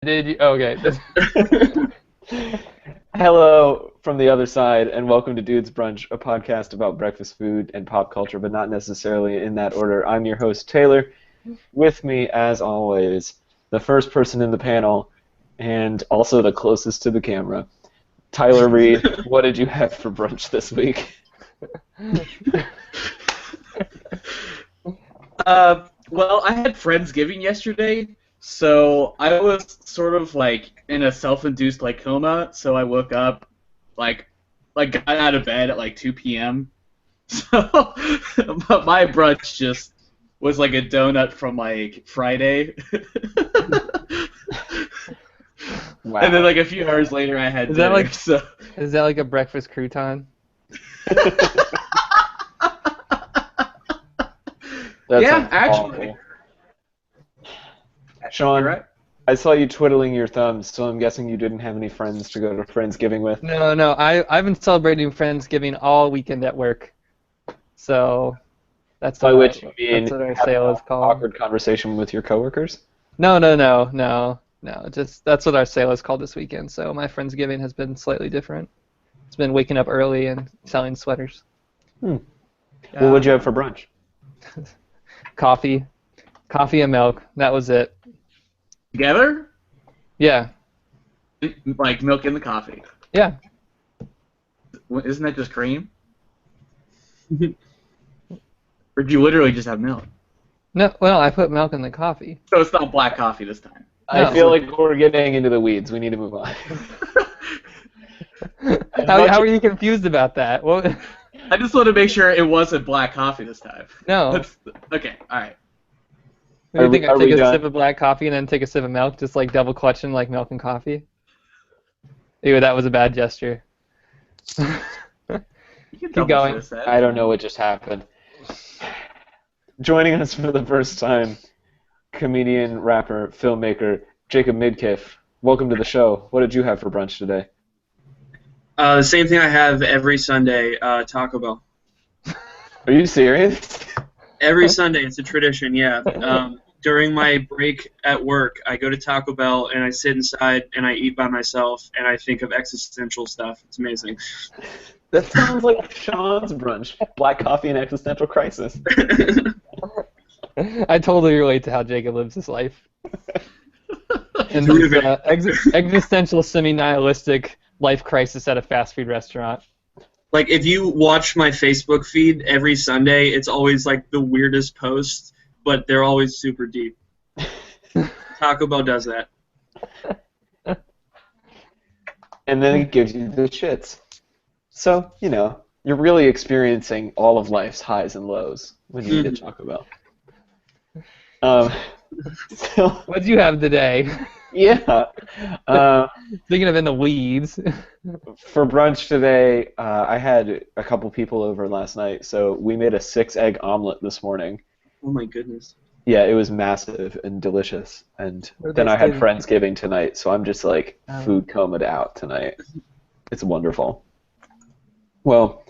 Did you? Okay. Hello from the other side, and welcome to Dude's Brunch, a podcast about breakfast food and pop culture, but not necessarily in that order. I'm your host, Taylor. With me, as always, the first person in the panel, and also the closest to the camera, Tyler Reed. What did you have for brunch this week? Well, I had Friendsgiving yesterday, so I was sort of like in a self-induced like coma. So I woke up, like got out of bed at like 2 p.m. So, but my brunch just was like a donut from like Friday, Wow. and then like a few hours later I had Is that dinner. like- So Is that like a breakfast crouton? That yeah, sounds actually, awful. Sean, you're right. I saw you twiddling your thumbs, so I'm guessing you didn't have any friends to go to Friendsgiving with. No. I've been celebrating Friendsgiving all weekend at work. So that's By what which you mean that's what our have sale an is called. awkward conversation with your coworkers? No. Just that's what our sale is called this weekend. So my Friendsgiving has been slightly different. It's been waking up early and selling sweaters. Well, what'd you have for brunch? Coffee and milk. That was it. Together, Yeah. like milk in the coffee. Yeah. Isn't that just cream? Or do you literally just have milk? No. Well, I put milk in the coffee. So it's not black coffee this time. I No. feel like we're getting into the weeds. We need to move on. How are you confused about that? Well, I just want to make sure it wasn't black coffee this time. no. Okay, alright. Do you think Are I we take a done? sip of black coffee and then take a sip of milk, just like double clutching like milk and coffee? Ew, that was a bad gesture. Keep going. I don't know what just happened. Joining us for the first time, comedian, rapper, filmmaker, Jacob Midkiff. Welcome to the show. What did you have for brunch today? The same thing I have every Sunday, Taco Bell. Are you serious? Every Sunday, it's a tradition, yeah. During my break at work, I go to Taco Bell and I sit inside and I eat by myself and I think of existential stuff. It's amazing. That sounds like Sean's brunch. Black coffee and existential crisis. I totally relate to how Jacob lives his life. And Who this, would existential, semi-nihilistic life crisis at a fast food restaurant. Like, if you watch my Facebook feed every Sunday, it's always like the weirdest posts, but they're always super deep. Taco Bell does that. And then it gives you the shits. So, you know, you're really experiencing all of life's highs and lows when you eat at Taco Bell. So, What'd you have today? yeah. Thinking of in the weeds. For brunch today, I had a couple people over last night, so we made a 6-egg omelet this morning. Oh my goodness. Yeah, it was massive and delicious. And then I had Friendsgiving tonight, so I'm just like food comaed out tonight. It's wonderful. Well,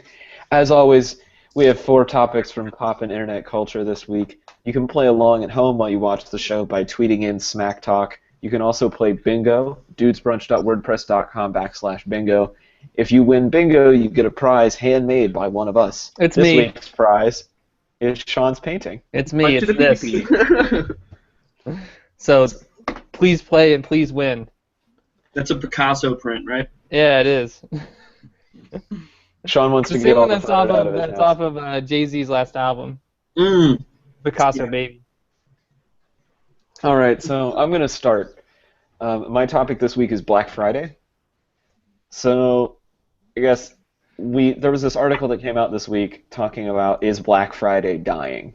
as always, we have 4 topics from pop and internet culture this week. You can play along at home while you watch the show by tweeting in Smack Talk. You can also play bingo, dudesbrunch.wordpress.com/bingo. If you win bingo, you get a prize handmade by one of us. It's this me. week's prize is Sean's painting. It's me. Punch It's to the this. pee-pee. So please play and please win. That's a Picasso print, right? Yeah, it is. Sean wants The to same get all one the that's fun off out of of his house. Jay-Z's last album, Mm. Picasso Yeah. Baby. All right, so I'm going to start. My topic this week is Black Friday. So I guess there was this article that came out this week talking about, is Black Friday dying?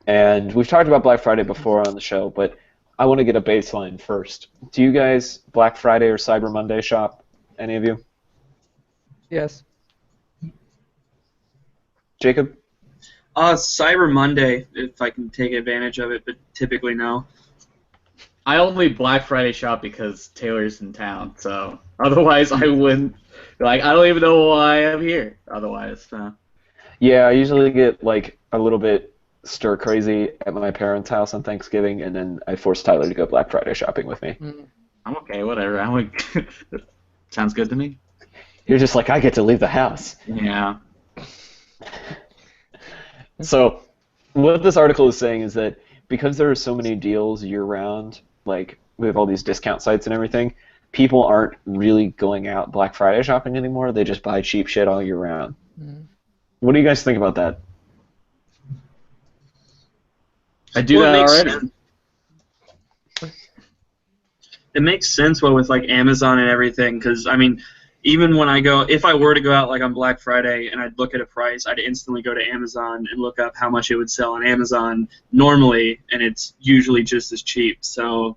And we've talked about Black Friday before on the show, but I want to get a baseline first. Do you guys Black Friday or Cyber Monday shop? Any of you? Yes. Jacob? Cyber Monday, if I can take advantage of it, but typically no. I only Black Friday shop because Taylor's in town, so otherwise I wouldn't. Like, I don't even know why I'm here. Otherwise, Yeah, I usually get like a little bit stir crazy at my parents' house on Thanksgiving, and then I forced Tyler to go Black Friday shopping with me. I'm okay, whatever. Sounds good to me. You're just like, I get to leave the house. Yeah. So, what this article is saying is that because there are so many deals year-round, like with all these discount sites and everything, people aren't really going out Black Friday shopping anymore. They just buy cheap shit all year-round. What do you guys think about that? I do Well, that it makes already. sense. It makes sense, well, with like Amazon and everything, because I mean, even when if I were to go out like on Black Friday and I'd look at a price, I'd instantly go to Amazon and look up how much it would sell on Amazon normally, and it's usually just as cheap. So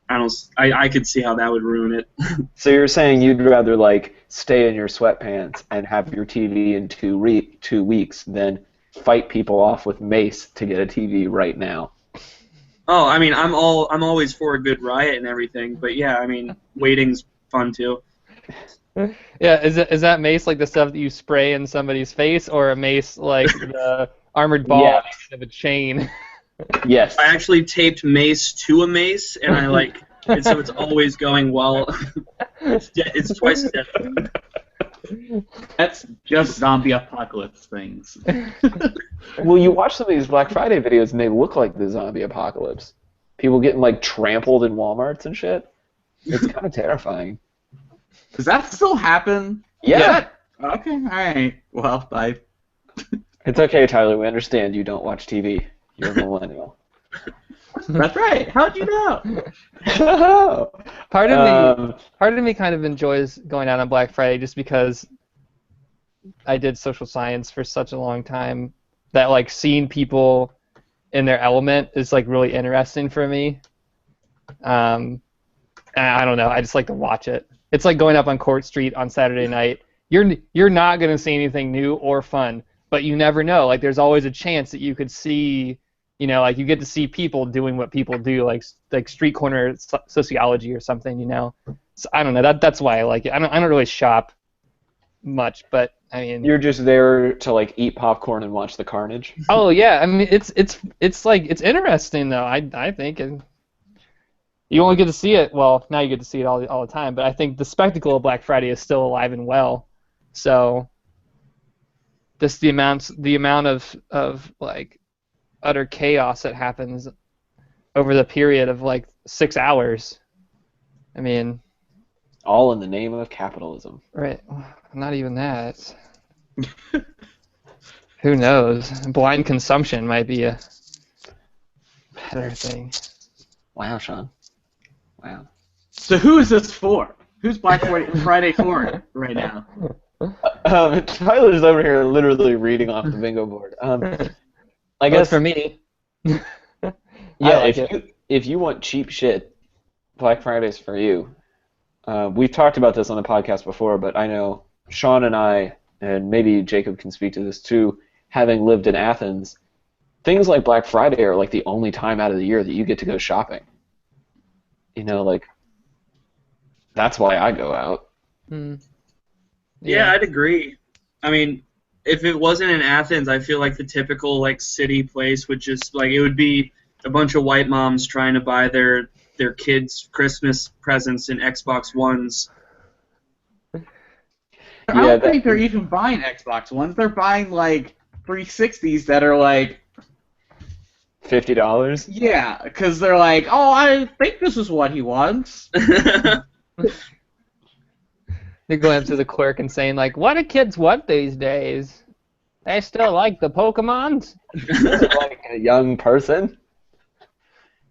I could see how that would ruin it. So you're saying you'd rather like stay in your sweatpants and have your TV in 2 weeks than fight people off with mace to get a TV right now? Oh, I mean, I'm always for a good riot and everything, but yeah, I mean, waiting's fun too. Yeah, is that mace like the stuff that you spray in somebody's face, or a mace like the armored ball Yes. of a chain? Yes. I actually taped mace to a mace, and I like and so it's always going well. It's twice as deadly. That's just zombie apocalypse things. Well, you watch some of these Black Friday videos and they look like the zombie apocalypse. People getting like trampled in Walmarts and shit. It's kind of terrifying. Does that still happen? Yeah. Okay, alright. Well, It's okay, Tyler. We understand you don't watch TV. You're a millennial. that's right. How'd you know? Part of me kind of enjoys going out on Black Friday just because I did social science for such a long time that like seeing people in their element is like really interesting for me. And I don't know, I just like to watch it. It's like going up on Court Street on Saturday night. You're not gonna see anything new or fun, but you never know. Like there's always a chance that you could see, you know, like you get to see people doing what people do, like street corner sociology or something, you know. So I don't know. That's why I like it. I don't really shop much, but I mean. You're just there to like eat popcorn and watch the carnage. Oh yeah, I mean it's like it's interesting though. I think, and you only get to see it. Well, now you get to see it all the time. But I think the spectacle of Black Friday is still alive and well. So. Just the amount of like utter chaos that happens over the period of like 6 hours. I mean, All in the name of capitalism. right? Not even that. Who knows? Blind consumption might be a better thing. Wow, Sean. Wow. So who is this for? Who's Black Friday for right now? Tyler's over here literally reading off the bingo board. I guess for me. Yeah, like if you want cheap shit, Black Friday's for you. We've talked about this on the podcast before, but I know Sean and I, and maybe Jacob can speak to this too, having lived in Athens, things like Black Friday are like the only time out of the year that you get to go shopping. You know, like, that's why I go out. Yeah, I'd agree. I mean, if it wasn't in Athens, I feel like the typical like city place would just like it would be a bunch of white moms trying to buy their kids Christmas presents in Xbox Ones. I don't think they're even buying Xbox Ones. They're buying like 360s that are like $50? yeah, because they're like, oh, I think this is what he wants. They're going up to the clerk and saying like, "What do kids want these days? They still like the Pokemons?" Like a young person.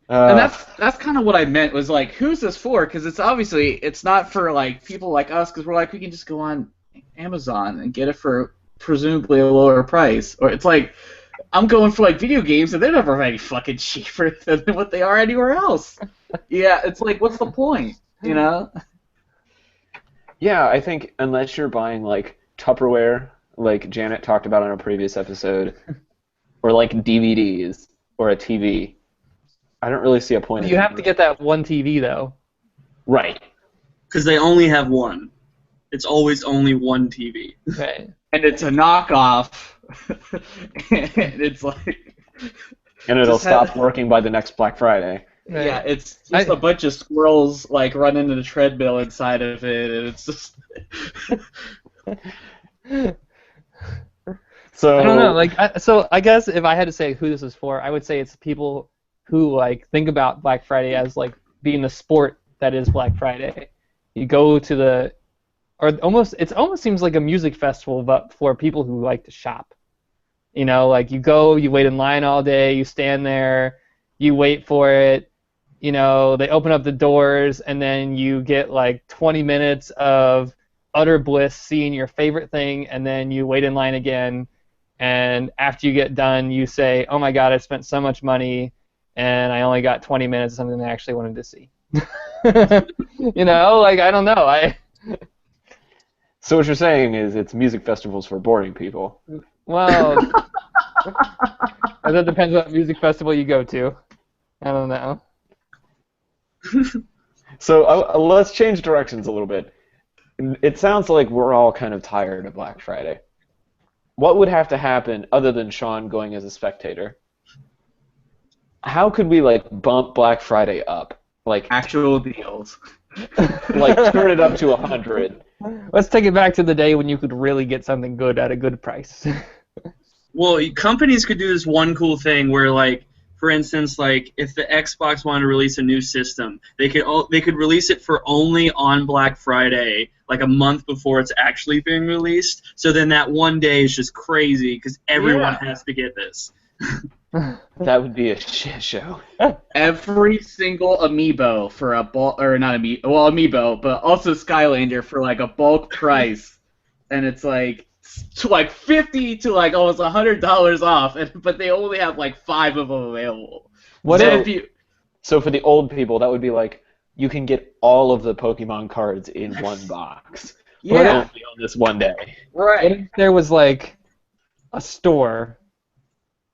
And that's kind of what I meant was like, who's this for? Because it's not for like people like us because we're like we can just go on Amazon and get it for presumably a lower price. Or it's like I'm going for like video games and they're never any fucking cheaper than what they are anywhere else. Yeah, it's like what's the point? You know? Yeah, I think unless you're buying like Tupperware, like Janet talked about on a previous episode, or like DVDs or a TV, I don't really see a point. You have to get that one TV though. Right. Because they only have one. It's always only one TV. Right. And it's a knockoff. And it's like And it'll Just stop working by the next Black Friday. Right. Yeah, it's just a bunch of squirrels like running the treadmill inside of it, and it's just. So I don't know. So I guess if I had to say who this is for, I would say it's people who like think about Black Friday as like being the sport that is Black Friday. You go to it almost seems like a music festival, but for people who like to shop. You know, like you go, you wait in line all day, you stand there, you wait for it. You know, they open up the doors, and then you get like 20 minutes of utter bliss seeing your favorite thing, and then you wait in line again. And after you get done, you say, "Oh my God, I spent so much money, and I only got 20 minutes of something I actually wanted to see." You know, like I don't know. So what you're saying is it's music festivals for boring people. Well, that depends what music festival you go to. I don't know. So let's change directions a little bit. It sounds like we're all kind of tired of Black Friday. What would have to happen other than Sean going as a spectator? How could we like bump Black Friday up? Like Actual deals. like turn it up to 100. Let's take it back to the day when you could really get something good at a good price. Well, companies could do this one cool thing where, like, for instance, like if the Xbox wanted to release a new system, they could release it for only on Black Friday, like a month before it's actually being released. So then that one day is just crazy because everyone has to get this. That would be a shit show. Every single amiibo for a bulk, or not amiibo, but also Skylander for like a bulk price, and it's like 50 to like almost $100 off, but they only have like 5 of them available. So for the old people, that would be like you can get all of the Pokemon cards in one box. But only on this one day. Right. What if there was like a store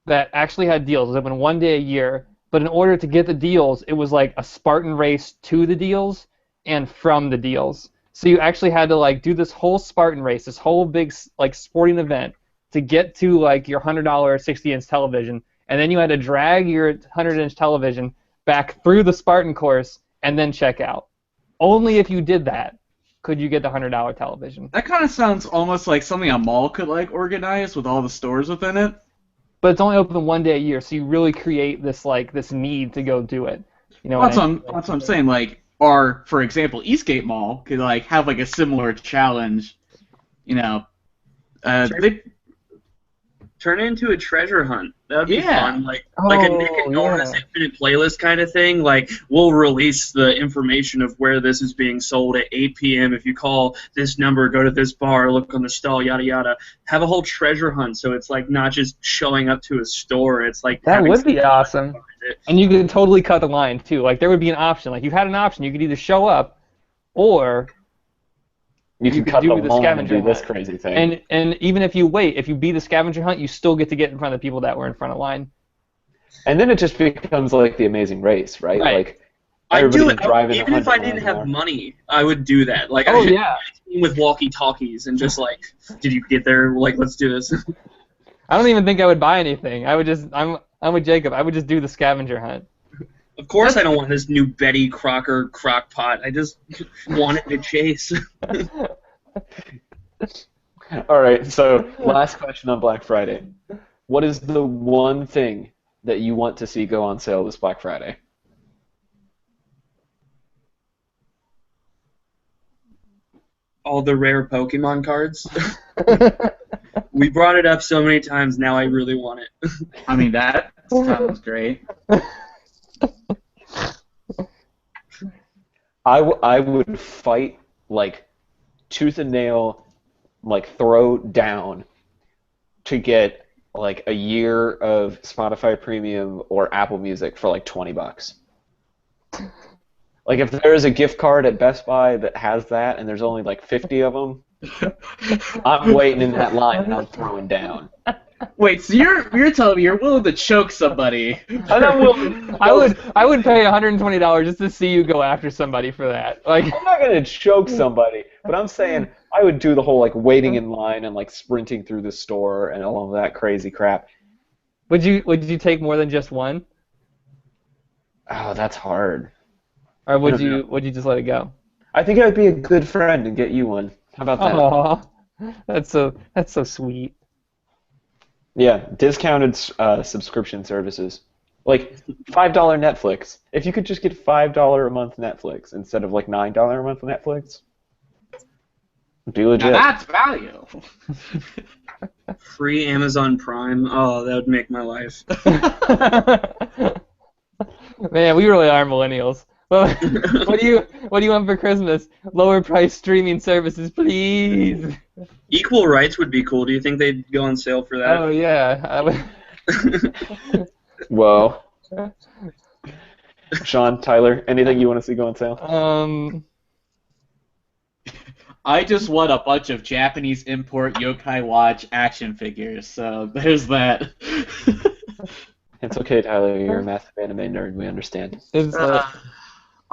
that actually had deals? It was open one day a year, but in order to get the deals, it was like a Spartan race to the deals and from the deals. So you actually had to like do this whole Spartan race, this whole big like sporting event to get to like your $100 60-inch television, and then you had to drag your 100-inch television back through the Spartan course and then check out. Only if you did that could you get the $100 television. That kind of sounds almost like something a mall could like organize with all the stores within it. But it's only open one day a year, so you really create this like this need to go do it. You know, that's what I'm saying. Like, or for example, Eastgate Mall could like have like a similar challenge. You know, turn it into a treasure hunt. That would be fun. Like a Nick and Nora's Infinite Playlist kind of thing. Like, we'll release the information of where this is being sold at 8 p.m. If you call this number, go to this bar, look on the stall, yada yada. Have a whole treasure hunt, so it's like not just showing up to a store. It's like that would be awesome. And you could totally cut the line too. Like there would be an option. Like you had an option. You could either show up, or you could cut the line and do this crazy thing. And even if you wait, if you beat the scavenger hunt, you still get to get in front of the people that were in front of line. And then it just becomes like the Amazing Race, right? Like I'd do it. Even if I didn't have money, I would do that. Like with walkie-talkies and just like, did you get there? Like, let's do this. I don't even think I would buy anything. I would just I'm with Jacob. I would just do the scavenger hunt. Of course I don't want this new Betty Crocker crock pot. I just wanted to chase. All right, so last question on Black Friday. What is the one thing that you want to see go on sale this Black Friday? All the rare Pokemon cards. We brought it up so many times, now I really want it. I mean, that sounds great. I would fight, like, tooth and nail, like, throw down to get, like, a year of Spotify Premium or Apple Music for, like, $20. Like, if there is a gift card at Best Buy that has that and there's only, like, 50 of them, I'm waiting in that line and I'm throwing down. Wait, so you're telling me you're willing to choke somebody? I would pay $120 just to see you go after somebody for that. Like, I'm not gonna choke somebody, but I'm saying I would do the whole like waiting in line and like sprinting through the store and all of that crazy crap. Would you take more than just one, Oh, that's hard. or would I don't know. you just let it go? I think I'd be a good friend and get you one. How about that? Oh, that's so sweet. Yeah, discounted subscription services. Like $5 Netflix. If you could just get $5 a month Netflix instead of like $9 a month Netflix, it'd be Now legit. that's value. Free Amazon Prime. Oh, that would make my life. Man, we really are millennials. Well, what do you want for Christmas? Lower price streaming services, please. Equal rights would be cool. Do you think they'd go on sale for that? Oh yeah. I would. Whoa. Sean, Tyler, anything you want to see go on sale? I just want a bunch of Japanese import Yokai Watch action figures, so there's that. It's okay, Tyler. You're a massive anime nerd. We understand. It's,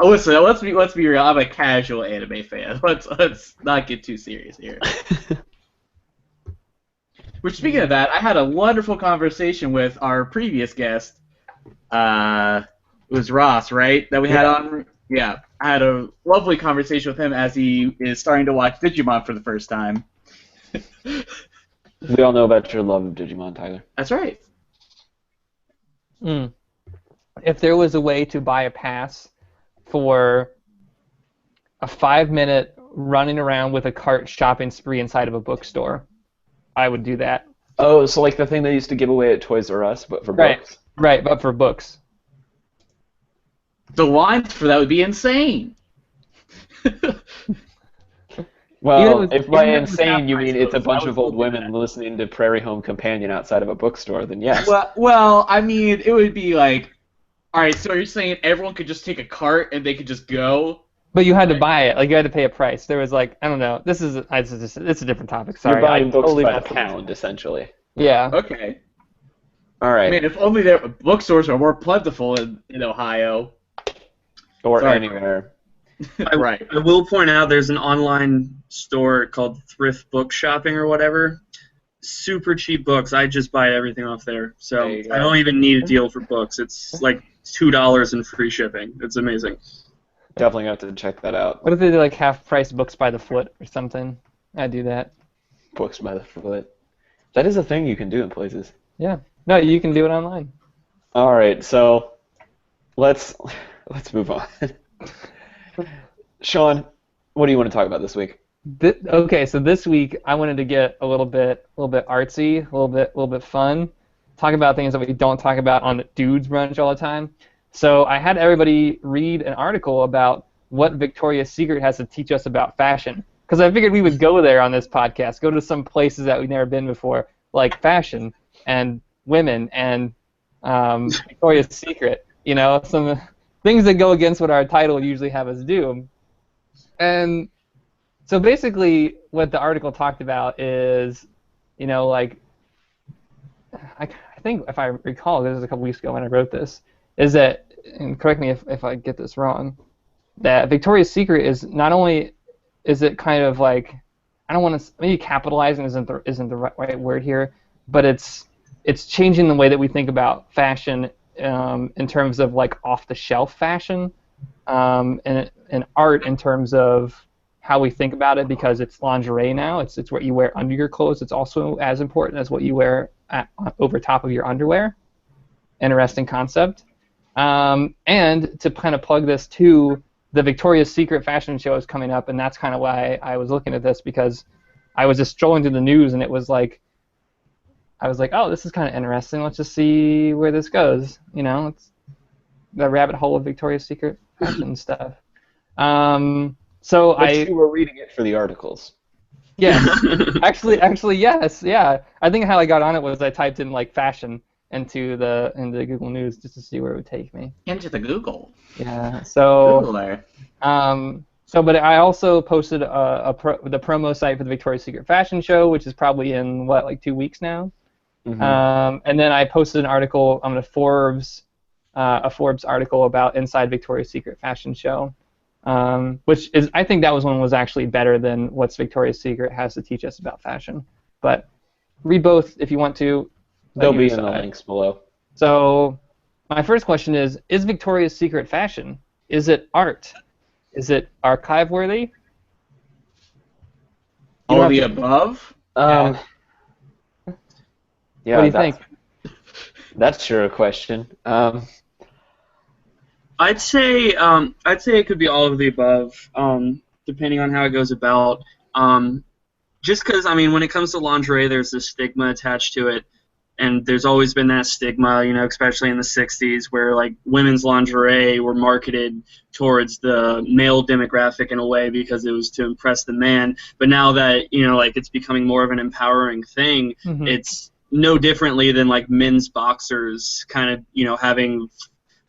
Listen, let's be real. I'm a casual anime fan. Let's not get too serious here. Which, speaking of that, I had a wonderful conversation with our previous guest. It was Ross, right? That we had on. Yeah, I had a lovely conversation with him as he is starting to watch Digimon for the first time. We all know about your love of Digimon, Tyler. That's right. If there was a way to buy a pass for a 5-minute running around with a cart shopping spree inside of a bookstore, I would do that. Oh, so like the thing they used to give away at Toys R Us, but for books? Right, but for books. The lines for that would be insane. Well, Even if by even if it was insane half you price mean it's a books, bunch I would of old still do women that. listening to Prairie Home Companion outside of a bookstore, then yes. Well, I mean, it would be like, all right, so you're saying everyone could just take a cart and they could just go? But you had to buy it. Like you had to pay a price. There was like I don't know. It's a different topic. Sorry. You're buying books totally by the messed with pound, essentially. Yeah. Okay. All I right. mean, if only their bookstores are more plentiful in Ohio. Or Sorry. anywhere. Right. I will point out there's an online store called Thrift Book Shopping or whatever. Super cheap books. I just buy everything off there. So There you go. I don't even need a deal for books. It's like $2 and free shipping. It's amazing. Definitely have to check that out. What if they did like half price books by the foot or something? I'd do that. Books by the foot. That is a thing you can do in places. Yeah. No, you can do it online. All right, so let's move on. Sean, what do you want to talk about this week? Okay, so this week I wanted to get a little bit artsy, a little bit fun. Talk about things that we don't talk about on Dudes Brunch all the time. So I had everybody read an article about what Victoria's Secret has to teach us about fashion. Because I figured we would go there on this podcast, go to some places that we've never been before, like fashion and women and Victoria's Secret. You know, some things that go against what our title would usually have us do. And so basically what the article talked about is, you know, like, I think if I recall, this was a couple weeks ago when I wrote this, is that, and correct me if I get this wrong, that Victoria's Secret is not only, is it kind of like, I don't want to, maybe capitalizing isn't the right word here, but it's changing the way that we think about fashion in terms of like off-the-shelf fashion, and art in terms of how we think about it, because it's lingerie now. It's what you wear under your clothes. It's also as important as what you wear over top of your underwear. Interesting concept. And to kind of plug this to the Victoria's Secret fashion show is coming up, and that's kind of why I was looking at this, because I was just strolling through the news and it was like, I was like, oh, this is kind of interesting. Let's just see where this goes. You know, it's the rabbit hole of Victoria's Secret fashion stuff. So But you were reading it for the articles. Yeah, actually, yes, yeah. I think how I got on it was I typed in like fashion into Google News just to see where it would take me. Into the Google. Yeah. So. Google there. But I also posted the promo site for the Victoria's Secret fashion show, which is probably in like 2 weeks now. Mm-hmm. And then I posted an article on a Forbes article about Inside Victoria's Secret fashion show. Which is, I think that was actually better than what Victoria's Secret has to teach us about fashion. But read both if you want to. They'll be in the links below. So, my first question is Victoria's Secret fashion? Is it art? Is it archive-worthy? All of the above? Yeah, What do you think? That's sure a question. I'd say it could be all of the above, depending on how it goes about. Just because, I mean, when it comes to lingerie, there's this stigma attached to it, and there's always been that stigma, you know, especially in the 60s, where, like, women's lingerie were marketed towards the male demographic in a way because it was to impress the man. But now that, you know, like, it's becoming more of an empowering thing, it's no differently than, like, men's boxers kind of, you know,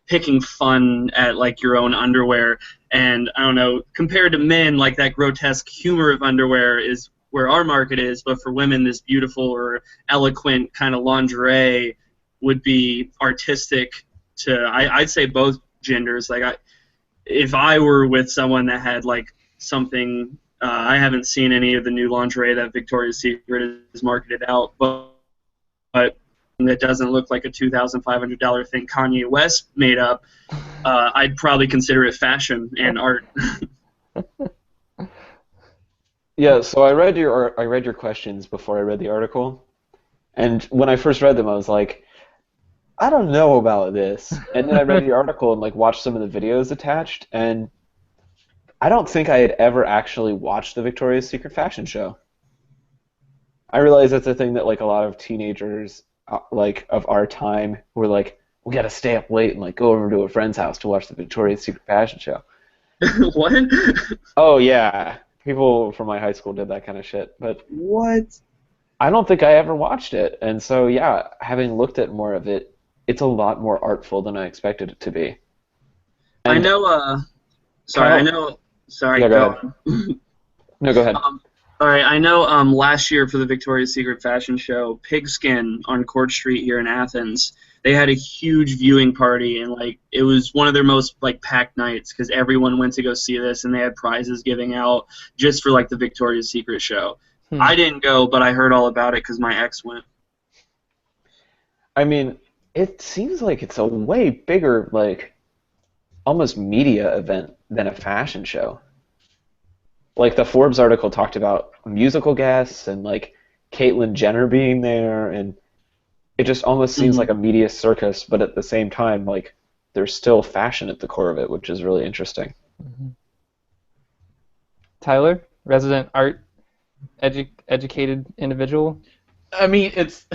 picking fun at, like, your own underwear. And, I don't know, compared to men, like, that grotesque humor of underwear is where our market is, but for women, this beautiful or eloquent kind of lingerie would be artistic to, I'd say, both genders. Like, if I were with someone that had, like, something, I haven't seen any of the new lingerie that Victoria's Secret is marketed out, but that doesn't look like a $2,500 thing Kanye West made up, I'd probably consider it fashion and art. Yeah, so I read your questions before I read the article, and when I first read them, I was like, I don't know about this. And then I read the article and like watched some of the videos attached, and I don't think I had ever actually watched the Victoria's Secret fashion show. I realize that's a thing that like a lot of teenagers like of our time were like, we gotta stay up late and like go over to a friend's house to watch the Victoria's Secret fashion show. What? Oh yeah. People from my high school did that kind of shit, but what? I don't think I ever watched it, and so yeah, having looked at more of it, it's a lot more artful than I expected it to be. And I know. Sorry. Yeah, Go ahead. No, go ahead. All right, I know. Last year for the Victoria's Secret fashion show, Pigskin on Court Street here in Athens, they had a huge viewing party, and like it was one of their most like packed nights because everyone went to go see this, and they had prizes giving out just for like the Victoria's Secret show. I didn't go, but I heard all about it because my ex went. I mean, it seems like it's a way bigger, like, almost media event than a fashion show. Like, the Forbes article talked about musical guests and, like, Caitlyn Jenner being there, and it just almost seems like a media circus, but at the same time, like, there's still fashion at the core of it, which is really interesting. Tyler, resident art educated individual? I mean, it's...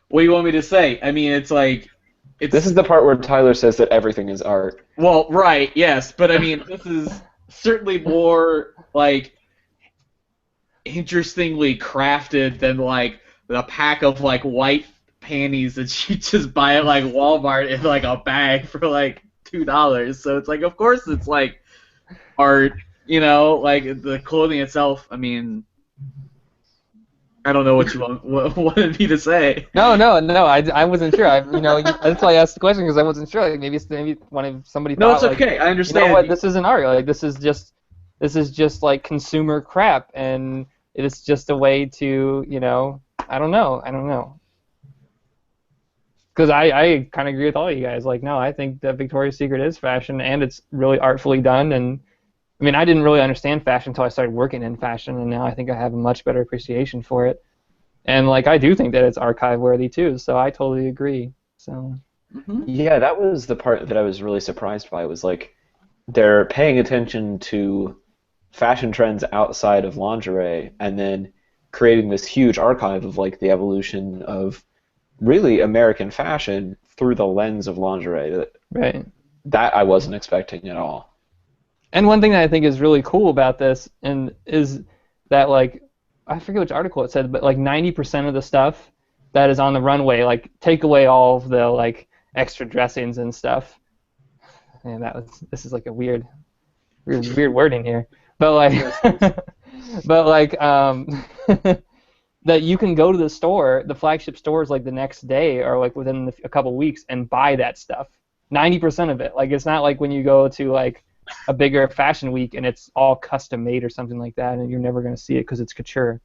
What do you want me to say? I mean, it's like... This is the part where Tyler says that everything is art. Well, right, yes, but I mean, this is certainly more, like, interestingly crafted than, like, the pack of, like, white panties that you just buy at, like, Walmart in, like, a bag for, like, $2. So it's like, of course it's, like, art, you know, like, the clothing itself, I mean... I don't know what you wanted me to say. No, I wasn't sure. That's why I asked the question because I wasn't sure. Like maybe somebody. No, thought, it's okay. Like, I understand. You know what? This isn't art. Like this is just like consumer crap, and it is just a way to, I don't know. Because I kind of agree with all you guys. Like, no, I think that Victoria's Secret is fashion, and it's really artfully done. And I mean, I didn't really understand fashion until I started working in fashion, and now I think I have a much better appreciation for it. And like, I do think that it's archive-worthy too. So I totally agree. So. Yeah, that was the part that I was really surprised by. Was like, they're paying attention to fashion trends outside of lingerie, and then creating this huge archive of like the evolution of really American fashion through the lens of lingerie. Right. That I wasn't expecting at all. And one thing that I think is really cool about this is that, like, I forget which article it said, but like 90% of the stuff that is on the runway, like, take away all of the like extra dressings and stuff. And this is like a weird wording here, but like, that you can go to the store, the flagship stores, like the next day or like within a couple weeks and buy that stuff. 90% of it. Like, it's not like when you go to like a bigger fashion week and it's all custom made or something like that, and you're never going to see it because it's couture,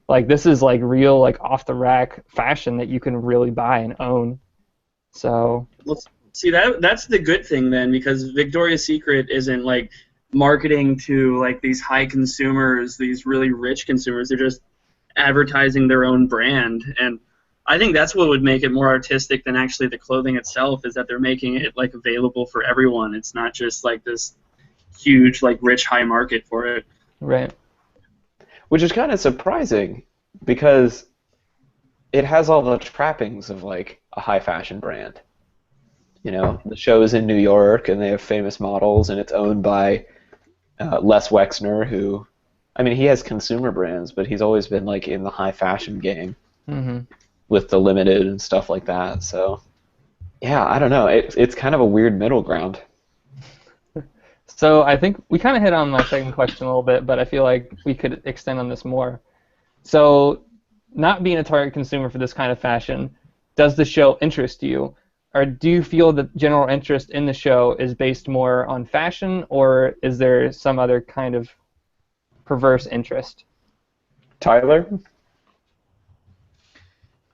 Like this is like real like off the rack fashion that you can really buy and own. So See, that's the good thing then, because Victoria's Secret isn't like marketing to like these high consumers, these really rich consumers. They're just advertising their own brand, and I think that's what would make it more artistic than actually the clothing itself, is that they're making it like available for everyone. It's not just like this huge like rich high market for it. right. Which is kind of surprising because it has all the trappings of like a high fashion brand. You know, the show is in New York, and they have famous models, and it's owned by Les Wexner, who, I mean, he has consumer brands, but he's always been like in the high fashion game with the Limited and stuff like that. So, yeah, I don't know. It's kind of a weird middle ground. So I think we kind of hit on my second question a little bit, but I feel like we could extend on this more. So, not being a target consumer for this kind of fashion, does the show interest you? Or do you feel that general interest in the show is based more on fashion, or is there some other kind of perverse interest? Tyler?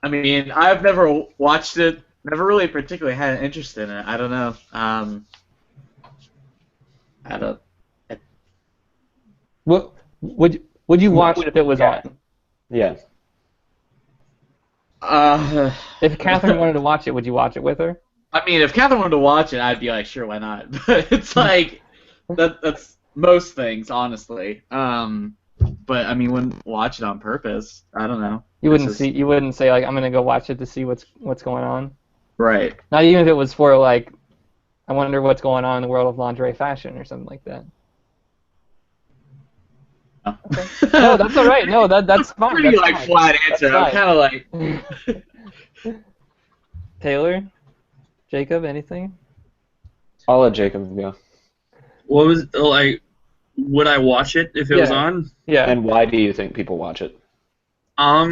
I mean, I've never watched it. Never really particularly had an interest in it. I don't know. I don't. Would you watch it if it was on? Yeah. If Catherine wanted to watch it, would you watch it with her? I mean, if Catherine wanted to watch it, I'd be like, sure, why not? But it's like that's most things, honestly. But I mean, wouldn't watch it on purpose. I don't know. You wouldn't You wouldn't say like I'm gonna go watch it to see what's going on. Right. Not even if it was for like, I wonder what's going on in the world of lingerie fashion or something like that. Okay. No, that's all right. No, that's fine. Pretty that's like fine. flat answer. That's I'm kind of like. Taylor, Jacob, anything? I'll let Jacob go. What was like? Would I watch it if it was on? Yeah. And why do you think people watch it? I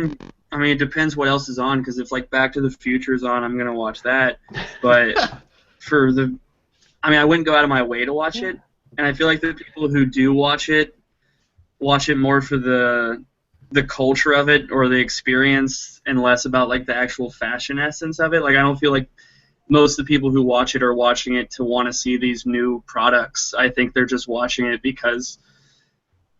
mean, it depends what else is on. Because if like Back to the Future is on, I'm gonna watch that. But I wouldn't go out of my way to watch it. And I feel like the people who do watch it more for the culture of it or the experience, and less about like the actual fashion essence of it. Like I don't feel like most of the people who watch it are watching it to want to see these new products. I think they're just watching it because,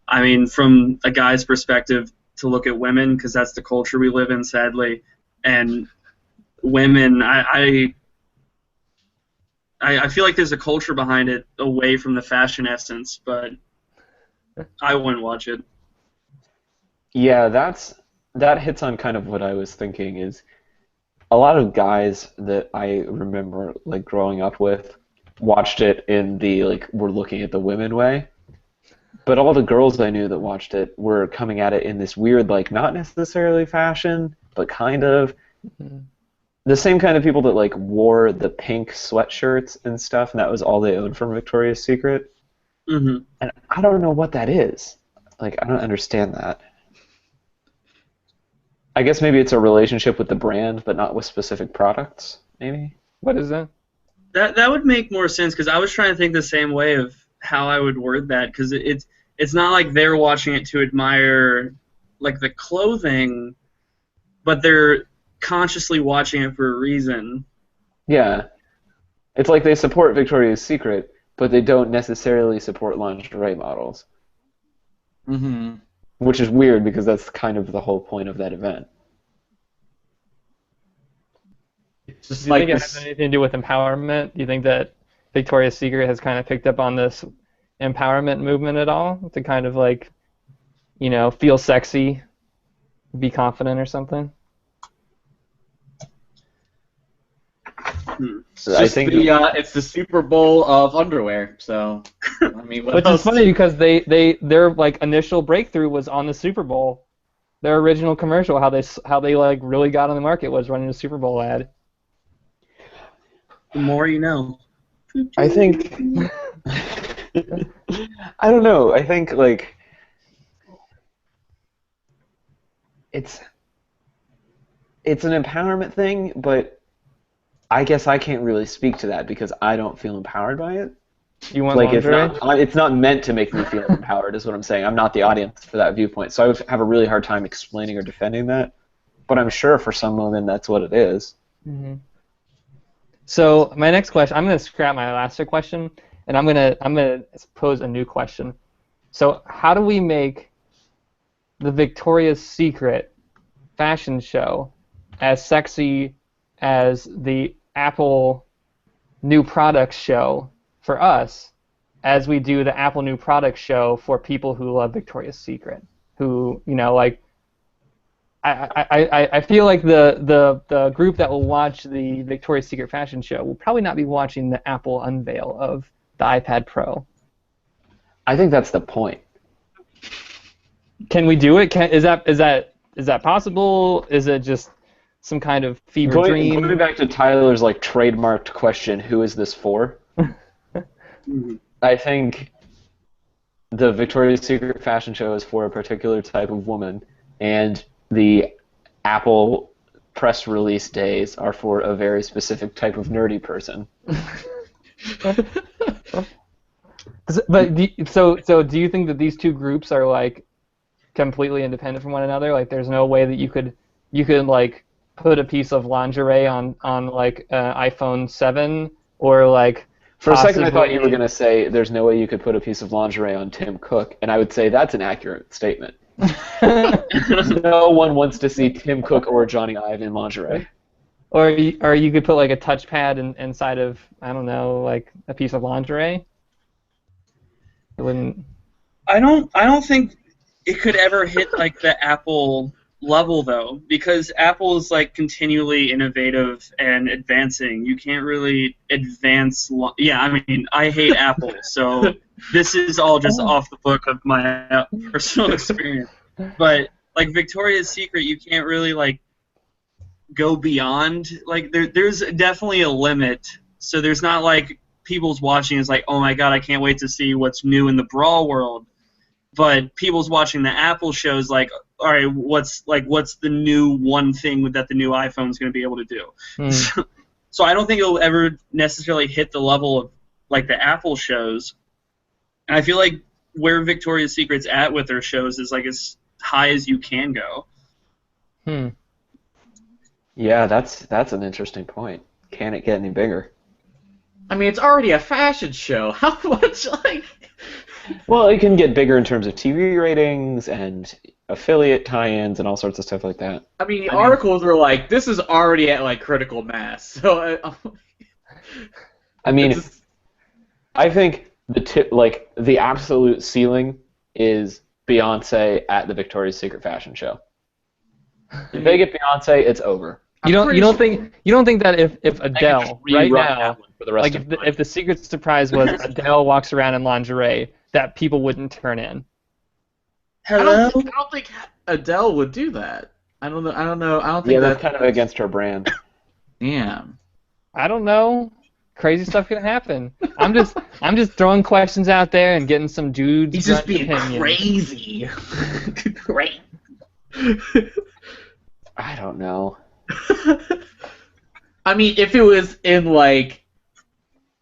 I mean, from a guy's perspective, to look at women, because that's the culture we live in, sadly. And women, I feel like there's a culture behind it away from the fashion essence, but I wouldn't watch it. Yeah, that hits on kind of what I was thinking. Is a lot of guys that I remember like growing up with watched it in the like we're looking at the women way, but all the girls I knew that watched it were coming at it in this weird like not necessarily fashion, but kind of the same kind of people that like wore the pink sweatshirts and stuff, and that was all they owned from Victoria's Secret. And I don't know what that is. Like I don't understand that. I guess maybe it's a relationship with the brand, but not with specific products, maybe? What is that? That would make more sense, because I was trying to think the same way of how I would word that, because it's not like they're watching it to admire like the clothing, but they're consciously watching it for a reason. Yeah. It's like they support Victoria's Secret, but they don't necessarily support lingerie models. Mm-hmm. Which is weird because that's kind of the whole point of that event. Just Do you think it has anything to do with empowerment? Do you think that Victoria's Secret has kind of picked up on this empowerment movement at all? To kind of like, you know, feel sexy, be confident or something? I think it's the Super Bowl of underwear. So, I mean, what Which else? is funny because their like initial breakthrough was on the Super Bowl. Their original commercial, how they like really got on the market was running a Super Bowl ad. The more you know. I think I don't know. I think like it's an empowerment thing, but I guess I can't really speak to that because I don't feel empowered by it. You want Like lingerie? it's not meant to make me feel empowered, is what I'm saying. I'm not the audience for that viewpoint, so I would have a really hard time explaining or defending that. But I'm sure for some women that's what it is. Mm-hmm. So my next question, I'm going to scrap my last question, and I'm gonna pose a new question. So how do we make the Victoria's Secret fashion show as sexy as the Apple new products show for us, as we do the Apple new products show for people who love Victoria's Secret, who, you know, like, I feel like the group that will watch the Victoria's Secret fashion show will probably not be watching the Apple unveil of the iPad Pro. I think that's the point. Can we do it? Is that possible? Is it just some kind of fever dream? Going back to Tyler's like trademarked question, who is this for? I think the Victoria's Secret fashion show is for a particular type of woman, and the Apple press release days are for a very specific type of nerdy person. But do you think that these two groups are like completely independent from one another? Like, there's no way that you could like put a piece of lingerie on like iPhone 7, or like for a second I thought you were going to say there's no way you could put a piece of lingerie on Tim Cook, and I would say that's an accurate statement. No one wants to see Tim Cook or Johnny Ive in lingerie. Or you could put like a touchpad inside of, I don't know, like a piece of lingerie. It wouldn't. I don't think it could ever hit like the Apple level though, because Apple is like continually innovative and advancing. You can't really advance. Yeah, I mean, I hate Apple, so this is all just off the book of my personal experience. But like Victoria's Secret, you can't really like go beyond. Like there's definitely a limit. So there's not like people's watching is like, oh my god, I can't wait to see what's new in the bra world. But people's watching the Apple shows like, all right, what's the new one thing that the new iPhone's going to be able to do? So I don't think it'll ever necessarily hit the level of like the Apple shows. And I feel like where Victoria's Secret's at with their shows is like as high as you can go. Yeah, that's an interesting point. Can it get any bigger? I mean, it's already a fashion show. How much, like... Well, it can get bigger in terms of TV ratings and affiliate tie-ins and all sorts of stuff like that. I mean, the articles were like, this is already at, like, critical mass. So, I mean, I think the absolute ceiling is Beyonce at the Victoria's Secret fashion show. If they get Beyonce, it's over. You don't think that if Adele right now, for the rest like if the secret surprise was Adele walks around in lingerie, that people wouldn't turn in? Hello? I don't think Adele would do that. I don't know. Yeah, that's kind of against her brand. Damn. I don't know. Crazy stuff can happen. I'm just throwing questions out there and getting some dudes. He's just being opinions. crazy. Great. I don't know. I mean, if it was in like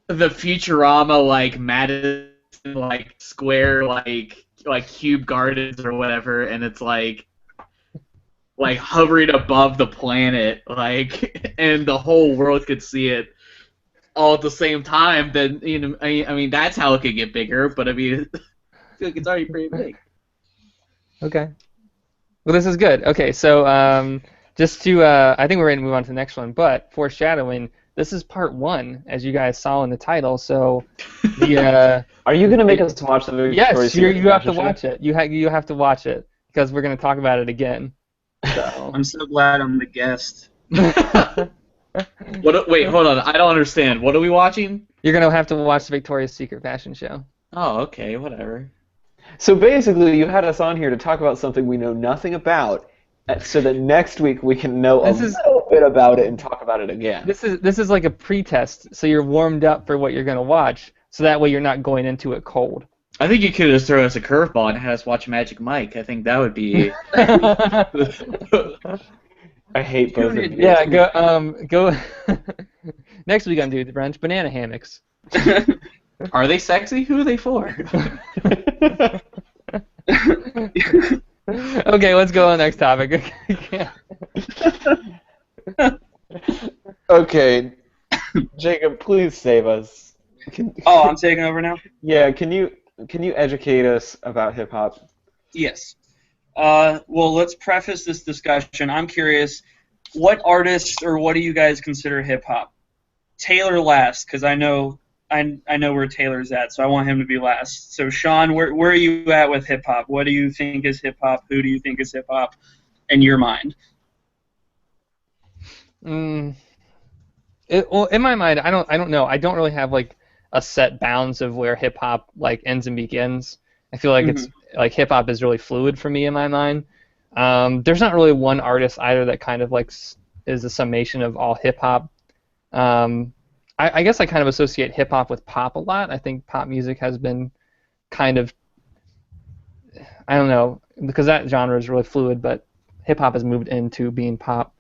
the Futurama, like Madison, like Square, like Cube Gardens or whatever, and it's like hovering above the planet, like, and the whole world could see it all at the same time, then I mean that's how it could get bigger. But I mean, I feel like it's already pretty big. Okay. Well, this is good. Okay, so just to, I think we're ready to move on to the next one, but foreshadowing, this is part 1, as you guys saw in the title, so the... Are you going to make us watch the Victoria's Secret? Yes, you have to watch it. You have to watch it, because we're going to talk about it again. So. I'm so glad I'm the guest. Wait, hold on, I don't understand. What are we watching? You're going to have to watch the Victoria's Secret fashion show. Oh, okay, whatever. So basically, you had us on here to talk about something we know nothing about, so that next week we can know a little bit about it and talk about it again. This is like a pre-test, so you're warmed up for what you're going to watch, so that way you're not going into it cold. I think you could just throw us a curveball and have us watch Magic Mike. I think that would be... I hate both of you. Yeah, go next week on Dude the Brunch, banana hammocks. Are they sexy? Who are they for? Okay, let's go on the next topic. Okay, Jacob, please save us. Oh, I'm taking over now? Yeah, can you educate us about hip hop? Yes. Well, let's preface this discussion. I'm curious, what artists or what do you guys consider hip hop? Taylor last, because I know where Taylor's at, so I want him to be last. So Sean, where are you at with hip hop? What do you think is hip hop? Who do you think is hip hop in your mind? Well, in my mind, I don't know. I don't really have like a set bounds of where hip hop like ends and begins. I feel like it's like hip hop is really fluid for me in my mind. There's not really one artist either that kind of like is a summation of all hip hop. I guess I kind of associate hip hop with pop a lot. I think pop music has been kind of, I don't know, because that genre is really fluid, but hip hop has moved into being pop.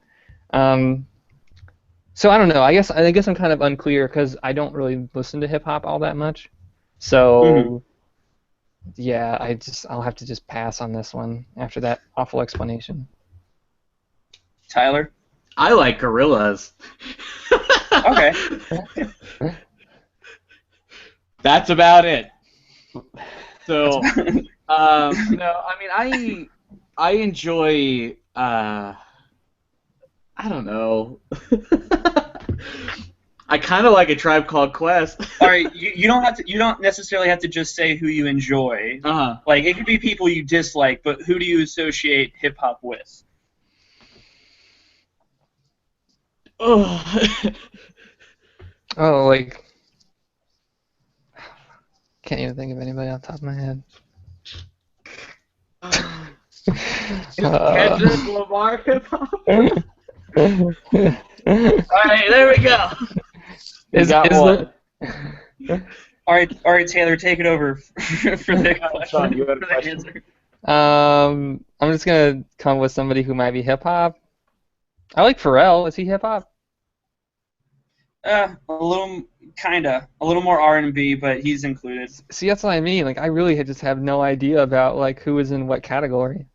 So I don't know. I guess I'm kind of unclear because I don't really listen to hip hop all that much. So yeah, I'll have to just pass on this one after that awful explanation. Tyler? I like gorillas. Okay. That's about it. So, no, I mean, I enjoy, I don't know. I kind of like A Tribe Called Quest. All right, you don't necessarily have to just say who you enjoy. Like it could be people you dislike, but who do you associate hip hop with? Oh, like can't even think of anybody off the top of my head. Kendrick Lamar hip hop. All right, there we go. All right, Taylor, take it over for the question. Sean, you had a question? Answer. I'm just gonna come with somebody who might be hip hop. I like Pharrell. Is he hip hop? A little more R&B, but he's included. See, that's what I mean. Like, I really just have no idea about like who is in what category.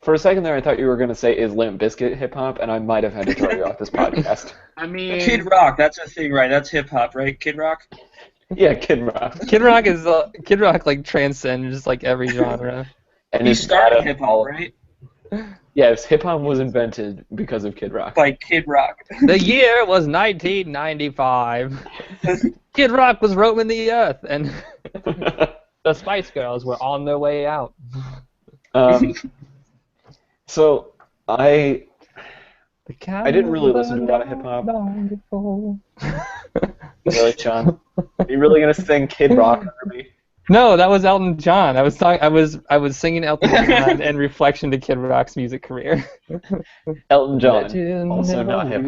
For a second there, I thought you were going to say, is Limp Bizkit hip-hop, and I might have had to throw you off this podcast. I mean, Kid Rock, that's a thing, right? That's hip-hop, right? Kid Rock? Yeah, Kid Rock. Kid Rock like transcends just like every genre. And He started hip-hop, right? Yes, hip-hop was invented because of Kid Rock. By Kid Rock. The year was 1995. Kid Rock was roaming the earth, and the Spice Girls were on their way out. So I didn't really listen to a lot of hip hop. Really, Sean? Are you really gonna sing Kid Rock for me? No, that was Elton John. I was singing Elton John in reflection to Kid Rock's music career. Elton John, also not hip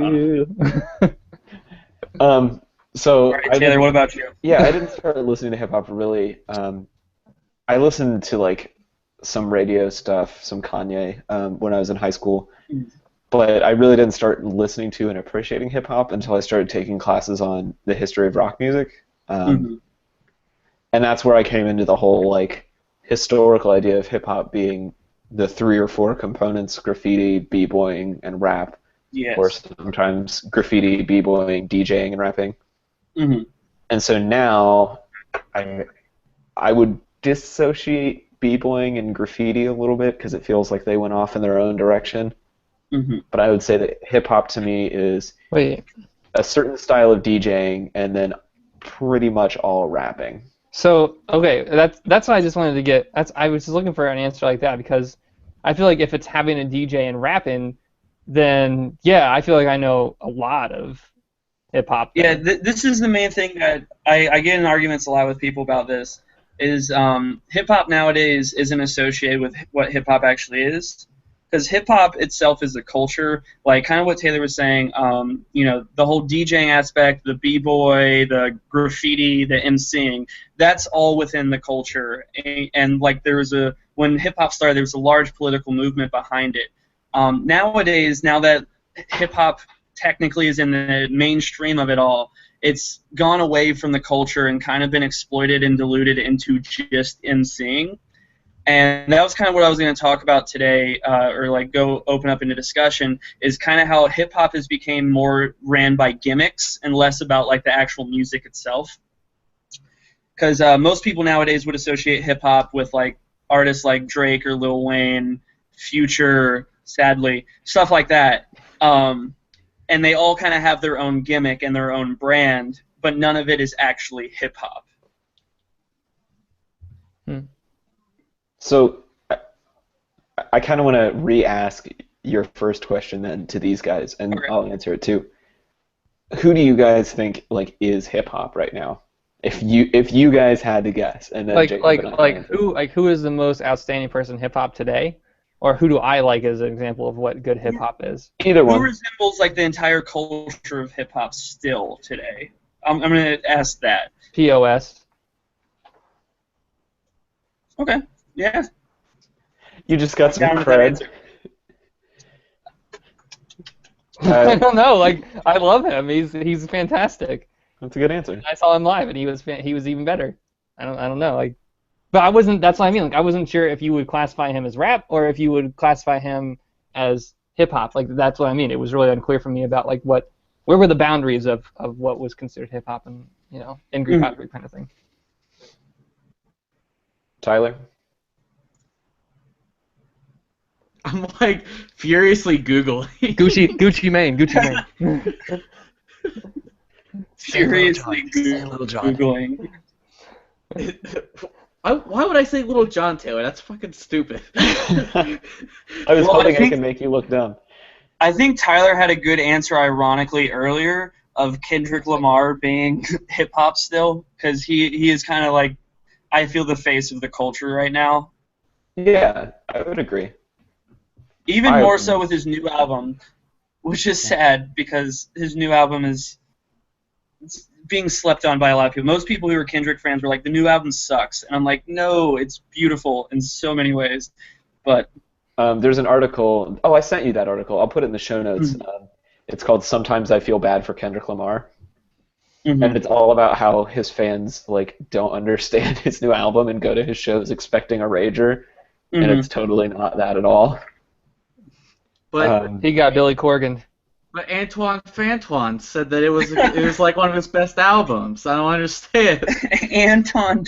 hop. So All right, Taylor, what about you? Yeah, I didn't start listening to hip hop really. I listened to like some radio stuff, some Kanye, when I was in high school. But I really didn't start listening to and appreciating hip hop until I started taking classes on the history of rock music. And that's where I came into the whole like historical idea of hip hop being the 3 or 4 components: graffiti, b-boying, and rap. Yes. Or sometimes graffiti, b-boying, DJing, and rapping. And so now I would dissociate b-boying and graffiti a little bit because it feels like they went off in their own direction. But I would say that hip-hop to me is a certain style of DJing and then pretty much all rapping. So, okay, that's what I just wanted to get. I was just looking for an answer like that because I feel like if it's having a DJ and rapping, then yeah, I feel like I know a lot of hip-hop. Yeah, this is the main thing that I get in arguments a lot with people about this. Is hip-hop nowadays isn't associated with what hip-hop actually is. Because hip-hop itself is a culture, like kind of what Taylor was saying, the whole DJing aspect, the b-boy, the graffiti, the MCing, that's all within the culture. And like when hip-hop started, there was a large political movement behind it. Nowadays, now that hip-hop technically is in the mainstream of it all, it's gone away from the culture and kind of been exploited and diluted into just MCing. And that was kind of what I was going to talk about today, or like go open up into discussion, is kind of how hip-hop has become more ran by gimmicks and less about like the actual music itself. Because most people nowadays would associate hip-hop with like artists like Drake or Lil Wayne, Future, sadly, stuff like that. And they all kind of have their own gimmick and their own brand, but none of it is actually hip-hop. So I kind of want to re-ask your first question then to these guys, and Okay. I'll answer it too. Who do you guys think like is hip hop right now? If you guys had to guess, and then Jacob and I can answer. who is the most outstanding person in hip hop today, or who do I like as an example of what good hip hop is? Either Who one. resembles like the entire culture of hip-hop still today? I'm going to ask that. POS. Okay. Yeah. You just got some Down with that cred. answer. I don't know. Like, I love him. He's fantastic. That's a good answer. I saw him live, and he was even better. I don't know. Like, but I wasn't. That's what I mean. Like, I wasn't sure if you would classify him as rap or if you would classify him as hip hop. Like, that's what I mean. It was really unclear for me about like where were the boundaries of what was considered hip hop and in group hop kind of thing. Tyler? I'm like furiously Googling. Gucci Mane. Seriously, Little John. Googling. Why would I say Little John Taylor? That's fucking stupid. I was Well, hoping I I think- could make you look dumb. I think Tyler had a good answer, ironically, earlier of Kendrick Lamar being hip-hop still, because he is kind of like, I feel, the face of the culture right now. Yeah, I would agree. Even I more agree. so with his new album, which is sad because his new album is being slept on by a lot of people. Most people who are Kendrick fans were like, the new album sucks. And I'm like, no, it's beautiful in so many ways. But There's an article. Oh, I sent you that article. I'll put it in the show notes. It's called "Sometimes I Feel Bad for Kendrick Lamar," and it's all about how his fans like don't understand his new album and go to his shows expecting a rager, and it's totally not that at all. But He got Billy Corgan. but Antoine Fantoine said that it was like one of his best albums. I don't understand. Anton.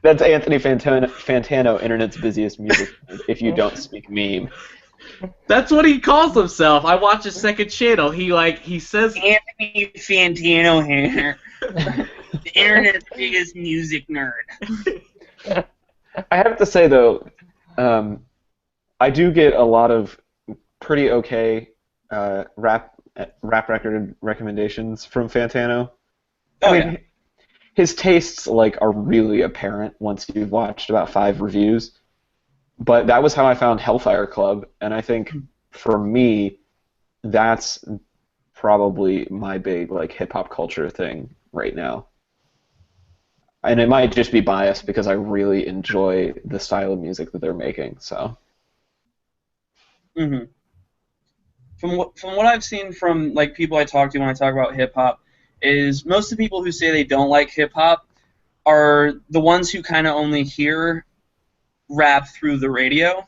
That's Anthony Fantano, internet's busiest music. If you don't speak meme. That's what he calls himself. I watch his second channel. He says Anthony Fantano here. The internet's biggest music nerd. I have to say though, I do get a lot of pretty okay rap record recommendations from Fantano. Oh, I mean, his tastes like are really apparent once you've watched about 5 reviews. But that was how I found Hellfire Club, and I think for me, that's probably my big like hip hop culture thing right now. And it might just be biased because I really enjoy the style of music that they're making. So. Mm-hmm. From what I've seen from like people I talk to when I talk about hip hop, is most of the people who say they don't like hip hop are the ones who kind of only hear rap through the radio,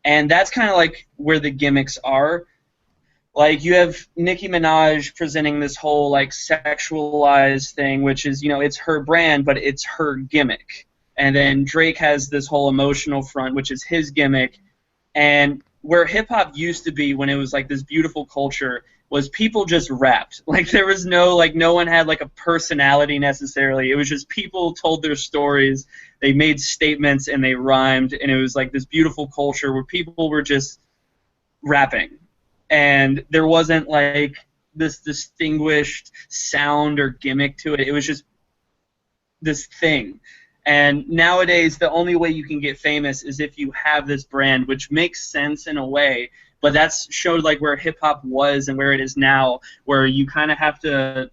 and that's kind of like where the gimmicks are. Like you have Nicki Minaj presenting this whole like sexualized thing, which is it's her brand, but it's her gimmick. And then Drake has this whole emotional front, which is his gimmick. And where hip hop used to be when it was like this beautiful culture was people just rapped. Like there was no one had like a personality necessarily. It was just people told their stories, they made statements and they rhymed, and it was like this beautiful culture where people were just rapping. And there wasn't like this distinguished sound or gimmick to it. It was just this thing. And nowadays, the only way you can get famous is if you have this brand, which makes sense in a way. But that's showed like where hip hop was and where it is now, where you kind of have to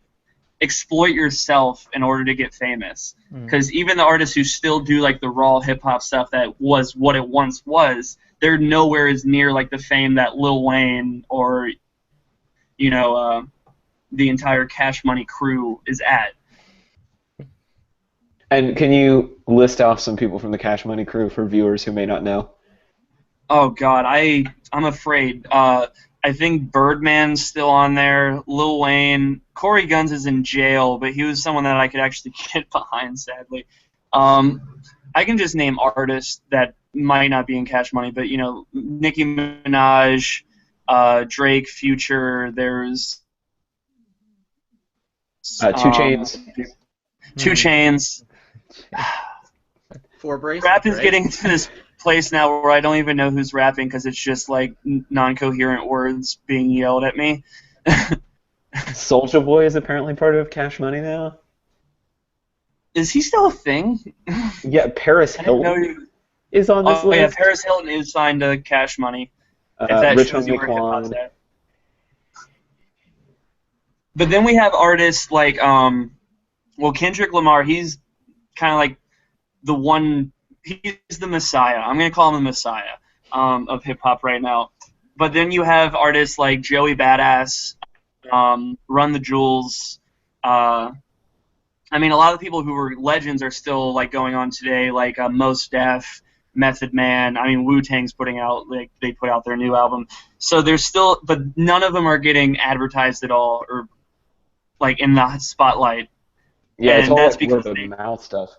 exploit yourself in order to get famous. Because even the artists who still do like the raw hip hop stuff that was what it once was, they're nowhere as near like the fame that Lil Wayne or the entire Cash Money crew is at. And can you list off some people from the Cash Money crew for viewers who may not know? Oh God, I'm afraid. I think Birdman's still on there. Lil Wayne, Corey Guns is in jail, but he was someone that I could actually get behind, sadly. I can just name artists that might not be in Cash Money, but Nicki Minaj, Drake, Future. There's 2 Chainz. 2 Chainz. 4 Brace. Rap is getting to this place now where I don't even know who's rapping because it's just like non-coherent words being yelled at me. Soulja Boy is apparently part of Cash Money now. Is he still a thing? Yeah, Paris Hilton is on this list. Yeah, Paris Hilton is signed to Cash Money. If that Rich shows you where Homie hip-hop's at. But then we have artists like, Kendrick Lamar. He's kind of like the one. He's the Messiah. I'm gonna call him the Messiah of hip hop right now. But then you have artists like Joey Badass, Run the Jewels. I mean, a lot of the people who were legends are still like going on today, like Mos Def, Method Man. I mean, Wu-Tang's putting out they put out their new album. So there's still, but none of them are getting advertised at all or like in the spotlight. Yeah, and it's all that's like because word of mouth stuff.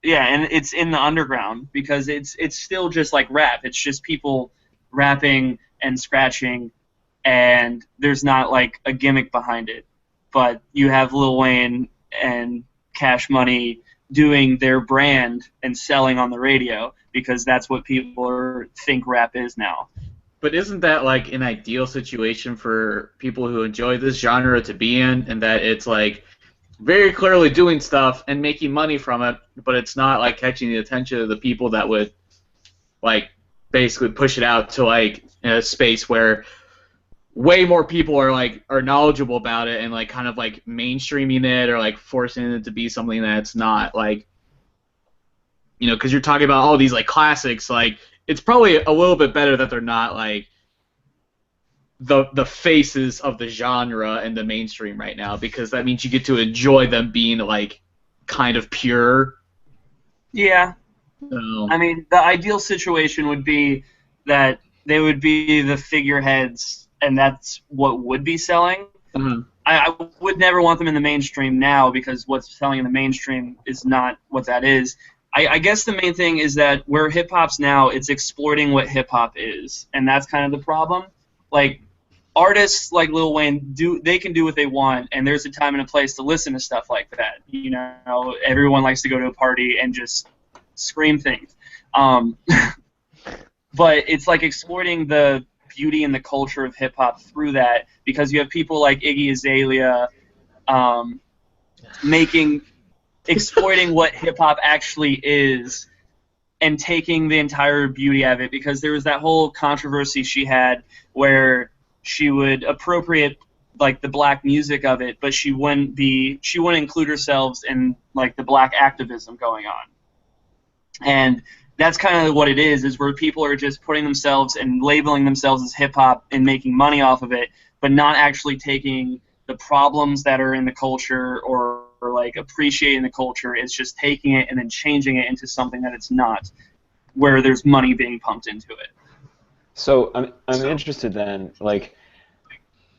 Yeah, and it's in the underground because it's still just like rap. It's just people rapping and scratching, and there's not like a gimmick behind it. But you have Lil Wayne and Cash Money doing their brand and selling on the radio because that's what people think rap is now. But isn't that like an ideal situation for people who enjoy this genre to be in, and that it's like very clearly doing stuff and making money from it, but it's not like catching the attention of the people that would like basically push it out to like a space where way more people are knowledgeable about it and like kind of like mainstreaming it or like forcing it to be something that's not like, because you're talking about all these like classics, like it's probably a little bit better that they're not like the faces of the genre and the mainstream right now, because that means you get to enjoy them being like kind of pure. Yeah. So. I mean, the ideal situation would be that they would be the figureheads, and that's what would be selling. Mm-hmm. I would never want them in the mainstream now because what's selling in the mainstream is not what that is. I guess the main thing is that where hip-hop's now, it's exploiting what hip-hop is, and that's kind of the problem. Like, artists like Lil Wayne, they can do what they want, and there's a time and a place to listen to stuff like that. Everyone likes to go to a party and just scream things. But it's like exploiting the beauty and the culture of hip-hop through that, because you have people like Iggy Azalea exploiting what hip-hop actually is and taking the entire beauty of it, because there was that whole controversy she had where she would appropriate like the black music of it, but she wouldn't include herself in like the black activism going on. And that's kind of what it is where people are just putting themselves and labeling themselves as hip-hop and making money off of it, but not actually taking the problems that are in the culture or like appreciating the culture. It's just taking it and then changing it into something that it's not, where there's money being pumped into it. So I'm interested then, like,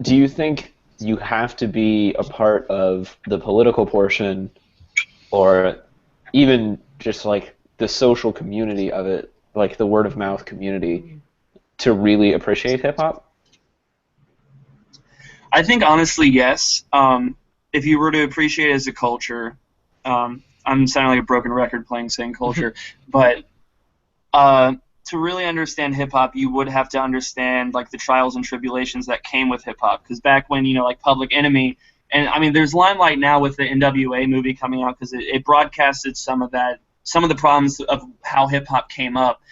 do you think you have to be a part of the political portion or even just like the social community of it, like the word of mouth community, to really appreciate hip-hop? I think honestly, yes. If you were to appreciate it as a culture, I'm sounding like a broken record saying culture, but to really understand hip-hop, you would have to understand like the trials and tribulations that came with hip-hop. Because back when, like Public Enemy, and I mean, there's limelight now with the NWA movie coming out because it broadcasted some of the problems of how hip-hop came up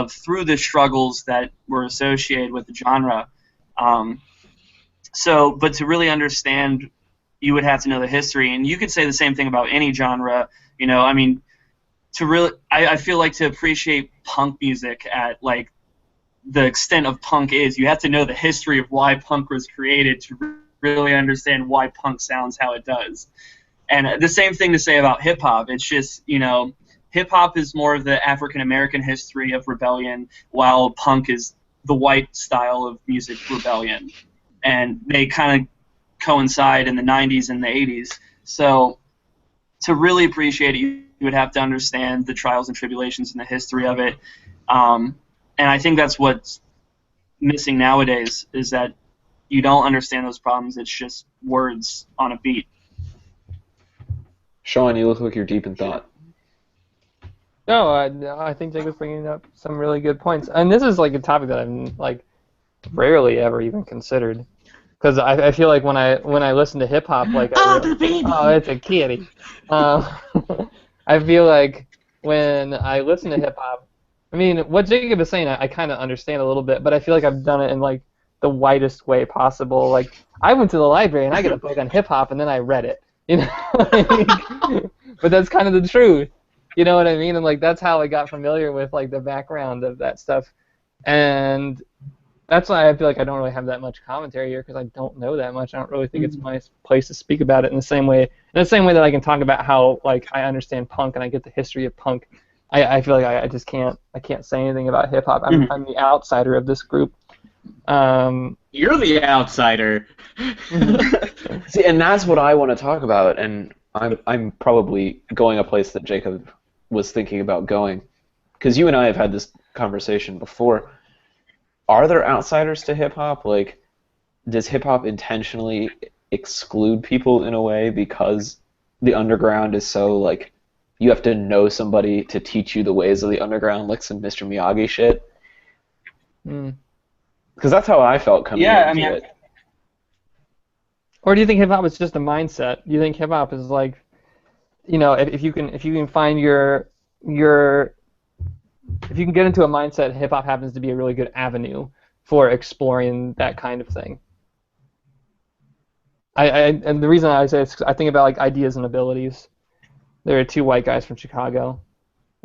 through the struggles that were associated with the genre. But to really understand, you would have to know the history, and you could say the same thing about any genre. I mean, I feel like to appreciate punk music at like the extent of punk is. You have to know the history of why punk was created to really understand why punk sounds how it does. And the same thing to say about hip-hop. It's just, hip-hop is more of the African-American history of rebellion, while punk is the white style of music rebellion. And they kind of coincide in the 90s and the 80s. So to really appreciate it, you would have to understand the trials and tribulations and the history of it. And I think that's what's missing nowadays, is that you don't understand those problems. It's just words on a beat. Sean, you look like you're deep in thought. No, I think Jacob's bringing up some really good points, and this is like a topic that I've like rarely ever even considered, because I feel like when I listen to hip hop, like the baby. Oh, it's a kitty. I feel like when I listen to hip hop, I mean, what Jacob is saying, I kind of understand a little bit, but I feel like I've done it in like the widest way possible. Like I went to the library and I got a book on hip hop, and then I read it. But that's kind of the truth. You know what I mean? And like that's how I got familiar with like the background of that stuff, and that's why I feel like I don't really have that much commentary here, because I don't know that much. I don't really think it's my place to speak about it in the same way that I can talk about how like I understand punk and I get the history of punk. I feel like I just can't say anything about hip hop. I'm the outsider of this group. You're the outsider. See, and that's what I want to talk about, and I'm probably going a place that Jacob was thinking about going, because you and I have had this conversation before. Are there outsiders to hip-hop? Like, does hip-hop intentionally exclude people in a way because the underground is so, like, you have to know somebody to teach you the ways of the underground, like some Mr. Miyagi shit? Because that's how I felt coming into it. Or do you think hip-hop is just a mindset? Do you think hip-hop is like, if you can find if you can get into a mindset, hip-hop happens to be a really good avenue for exploring that kind of thing. And the reason I say it's I think about like ideas and abilities. There are two white guys from Chicago,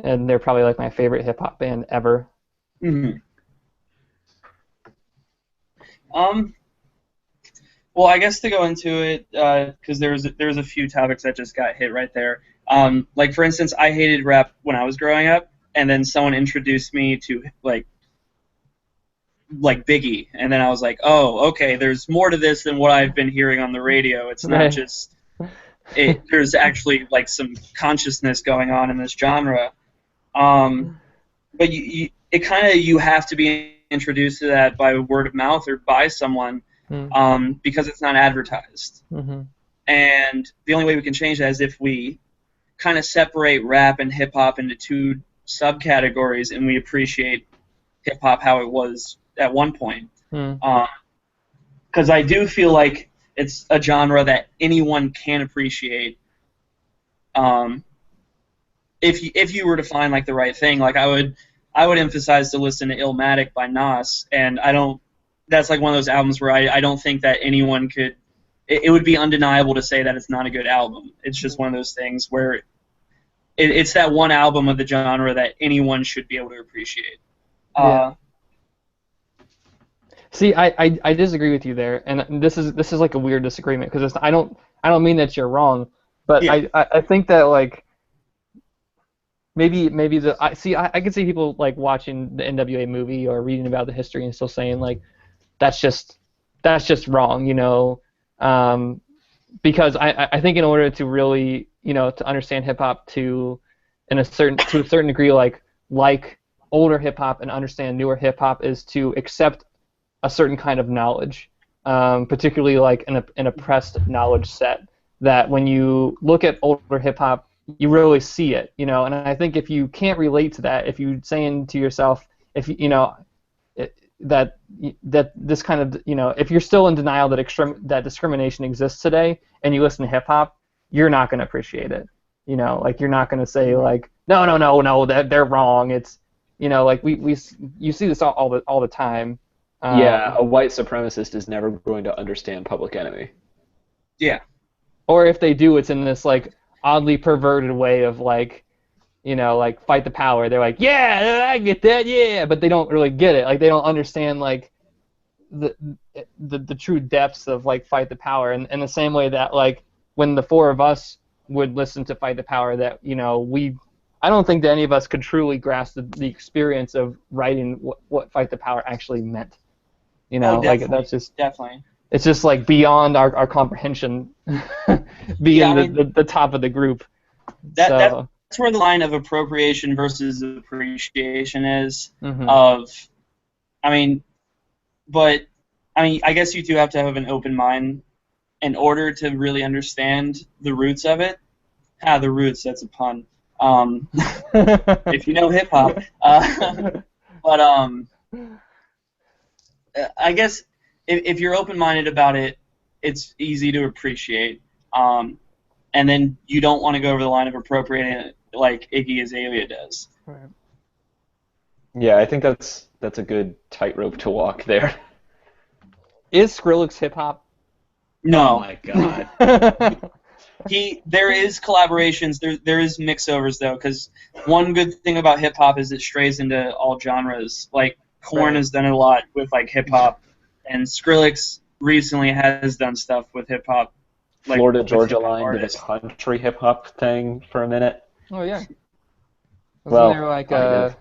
and they're probably like my favorite hip-hop band ever. Well, I guess to go into it, because there was a few topics that just got hit right there. Like for instance, I hated rap when I was growing up, and then someone introduced me to like Biggie, and then I was like, oh, okay, there's more to this than what I've been hearing on the radio. It's not just there's actually like some consciousness going on in this genre. But you have to be introduced to that by word of mouth or by someone. Because it's not advertised. And the only way we can change that is if we kind of separate rap and hip-hop into two subcategories, and we appreciate hip-hop how it was at one point. Because I do feel like it's a genre that anyone can appreciate. If you were to find like the right thing, like I would emphasize to listen to Illmatic by Nas, and that's like one of those albums where I don't think that anyone could. It would be undeniable to say that it's not a good album. It's just one of those things where it's that one album of the genre that anyone should be able to appreciate. See, I disagree with you there, and this is like a weird disagreement, because I don't mean that you're wrong, but I think that like maybe I could see people like watching the NWA movie or reading about the history and still saying like that's just wrong, because I think in order to really to understand hip hop to a certain degree like older hip hop and understand newer hip hop is to accept a certain kind of knowledge, particularly like an oppressed knowledge set, that when you look at older hip hop you really see it, and I think if you can't relate to that, if you're saying to yourself that this kind of if you're still in denial that discrimination exists today and you listen to hip hop, you're not going to appreciate it. Like you're not going to say like no that they're wrong. It's like you see this all the time. A white supremacist is never going to understand Public Enemy. Yeah. Or if they do, it's in this like oddly perverted way of like you know, like Fight the Power, they're like, yeah, I get that, yeah, but they don't really get it. Like they don't understand like the true depths of like Fight the Power, and in the same way that like when the four of us would listen to Fight the Power, that you know I don't think that any of us could truly grasp the experience of writing what Fight the Power actually meant. You know, like that's just definitely. It's just like beyond our comprehension, being the top of the group. That's where the line of appropriation versus appreciation is. I guess you do have to have an open mind in order to really understand the roots of it. The roots, that's a pun. If you know hip hop. But I guess if you're open-minded about it, it's easy to appreciate. And then you don't want to go over the line of appropriating it like Iggy Azalea does. Right. Yeah, I think that's a good tightrope to walk there. Is Skrillex hip hop? No. Oh my god. There is collaborations. There is mix-overs though, because one good thing about hip hop is it strays into all genres. Like Korn has done it a lot with like hip hop, and Skrillex recently has done stuff with hip hop. Like, Florida Georgia Line did a country hip hop thing for a minute. Oh yeah. Well, there like I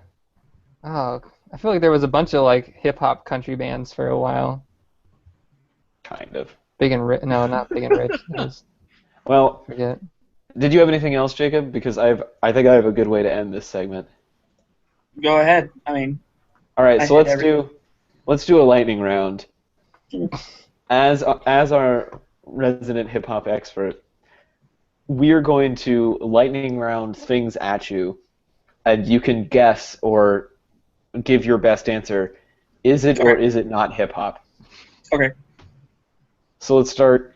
feel like there was a bunch of like hip hop country bands for a while. Kind of. Big and Rich? No, not Big and Rich. Well, forget. Did you have anything else, Jacob? Because I think I have a good way to end this segment. Go ahead. I mean. All right, so let's do a lightning round. As our resident hip hop expert, we're going to lightning round things at you, and you can guess or give your best answer. Is it or is it not hip hop? Okay. So let's start.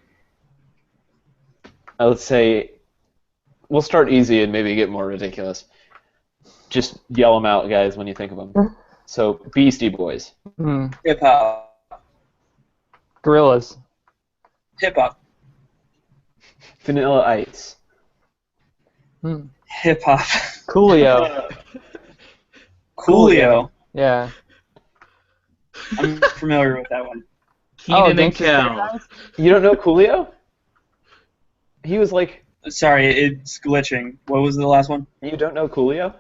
Let's say we'll start easy and maybe get more ridiculous. Just yell them out, guys, when you think of them. So, Beastie Boys. Hip hop. Gorillaz. Hip hop. Vanilla Ice. Hip hop. Coolio. Coolio. Yeah. I'm familiar with that one. Keenan and Kel. You don't know Coolio? He was like... Sorry, it's glitching. What was the last one? You don't know Coolio?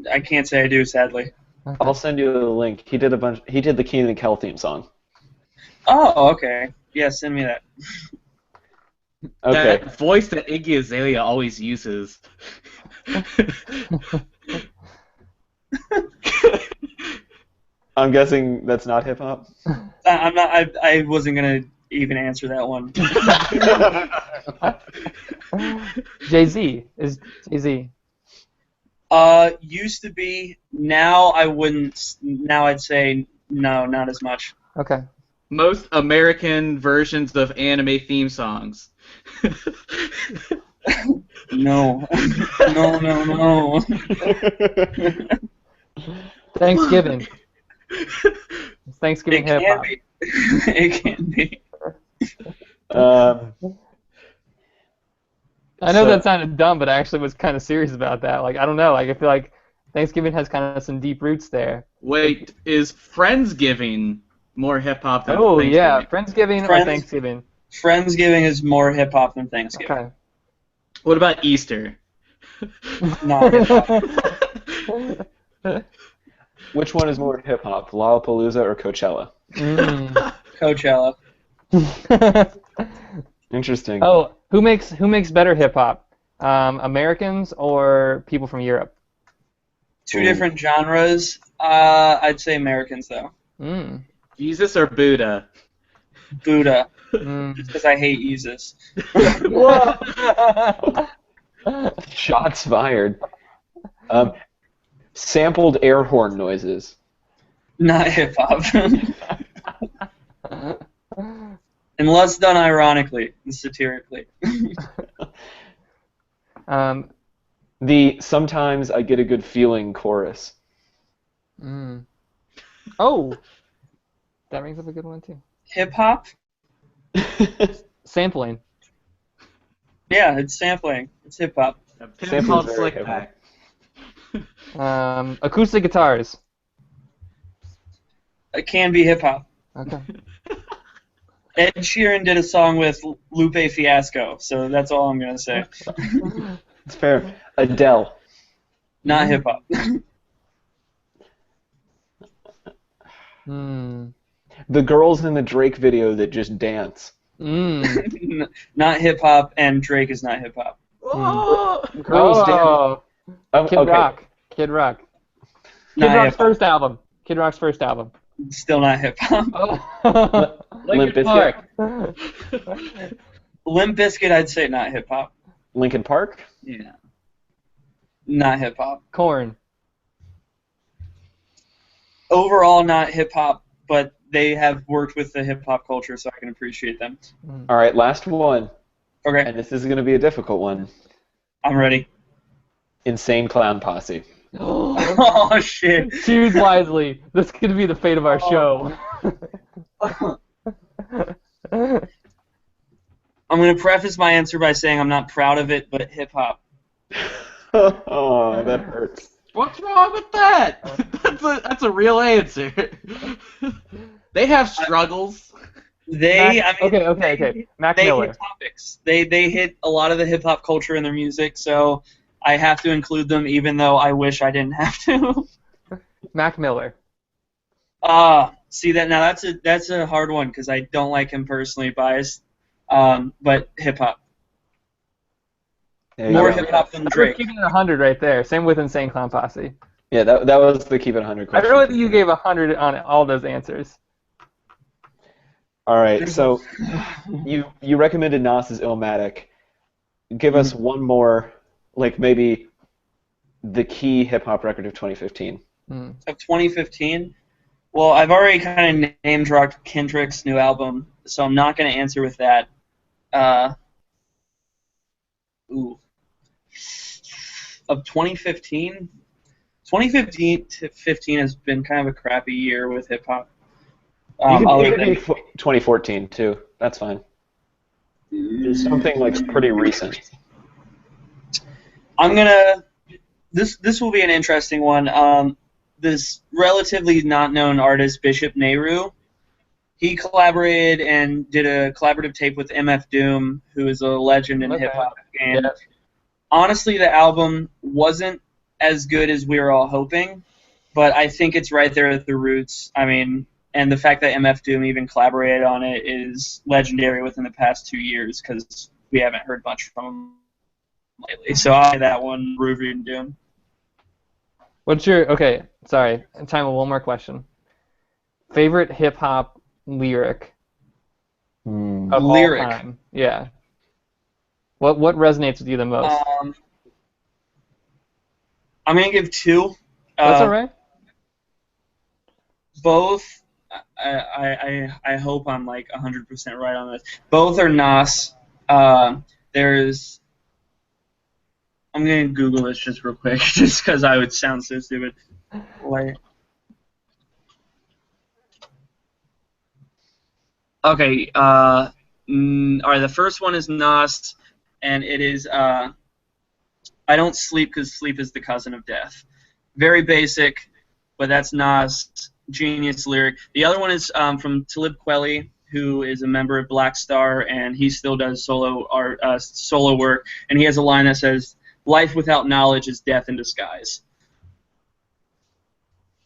I can't say I do, sadly. Okay. I'll send you the link. He did the Keenan and Kel theme song. Oh, okay. Yeah, send me that. Okay. That voice that Iggy Azalea always uses. I'm guessing that's not hip hop. I'm not. I wasn't gonna even answer that one. Jay-Z is Jay-Z. Used to be. Now I wouldn't. Now I'd say no, not as much. Okay. Most American versions of anime theme songs. No. No. Thanksgiving. It's Thanksgiving hip hop. It can be. I know that sounded dumb, but I actually was kind of serious about that. Like, I don't know. Like, I feel like Thanksgiving has kind of some deep roots there. Wait, is Friendsgiving more hip hop than Oh, Thanksgiving? yeah. Friendsgiving or Thanksgiving? Friendsgiving is more hip hop than Thanksgiving. Okay. What about Easter? Not hip hop. Which one is more hip hop, Lollapalooza or Coachella? Coachella. Interesting. Oh, who makes better hip hop? Americans or people from Europe? Two different genres. I'd say Americans though. Jesus or Buddha? Buddha. Just because I hate Jesus. Shots fired. Sampled air horn noises. Not hip hop. Unless done ironically and satirically. The sometimes I get a good feeling chorus. Oh, that brings up a good one too. Hip hop? Sampling. Yeah, it's sampling. It's hip hop. A pimp Sample called is very Slickback. Acoustic guitars. It can be hip hop. Okay. Ed Sheeran did a song with Lupe Fiasco, so that's all I'm gonna say. It's fair. Adele. Not hip hop. Hmm. The girls in the Drake video that just dance. Not hip hop, and Drake is not hip hop. Oh! Girls dance. Oh, Kid Okay. Rock. Kid Rock. Kid Not Rock's hip hop. first album. Kid Rock's first album. Still not hip hop. Oh. Limp Linkin Bizkit. Park. Limp Bizkit, I'd say not hip hop. Linkin Park. Yeah. Not hip hop. Corn. Overall, not hip hop, but they have worked with the hip hop culture, so I can appreciate them. All right, last one, Okay, and this is going to be a difficult one. I'm ready. Insane Clown Posse. Oh shit. Choose wisely. This could be the fate of our show. I'm gonna preface my answer by saying I'm not proud of it, but hip hop. Oh, that hurts. What's wrong with that? That's a real answer. They have struggles. Okay. Mac They Miller. hit topics. They hit a lot of the hip hop culture in their music, so I have to include them, even though I wish I didn't have to. Mac Miller. See that now? That's a hard one because I don't like him personally, biased. But hip hop. There you More go. hip hop than We're Drake. keeping it 100 right there. Same with Insane Clown Posse. Yeah, that was the Keep It 100 I question. really think you gave 100 on all those answers. All right, so you recommended Nas's Illmatic. Give us one more, like maybe the key hip hop record of 2015. Of 2015. Well, I've already kind of name dropped Kendrick's new album, so I'm not going to answer with that. Of 2015. 2015 has been kind of a crappy year with hip hop. It could be 2014 too. That's fine. Something like pretty recent. I'm gonna. This will be an interesting one. This relatively not known artist, Bishop Nehru, he collaborated and did a collaborative tape with MF Doom, who is a legend in Okay. hip hop. And Yes. honestly, the album wasn't as good as we were all hoping, but I think it's right there at the roots. I mean, and the fact that MF Doom even collaborated on it is legendary within the past 2 years because we haven't heard much from him lately. So I that one, Ruby and Doom. What's your okay? Sorry, time for one more question. Favorite hip hop lyric of Lyric. all time? Yeah. What resonates with you the most? I'm gonna give two. That's all right. Both. I hope I'm like 100% right on this. Both are Nas. There's. I'm gonna Google this just real quick, just because I would sound so stupid. Like. Okay. All right. The first one is Nas, and it is I don't sleep because sleep is the cousin of death. Very basic, but that's Nas. Genius lyric. The other one is from Talib Kweli, who is a member of Black Star, and he still does solo work. And he has a line that says, "Life without knowledge is death in disguise."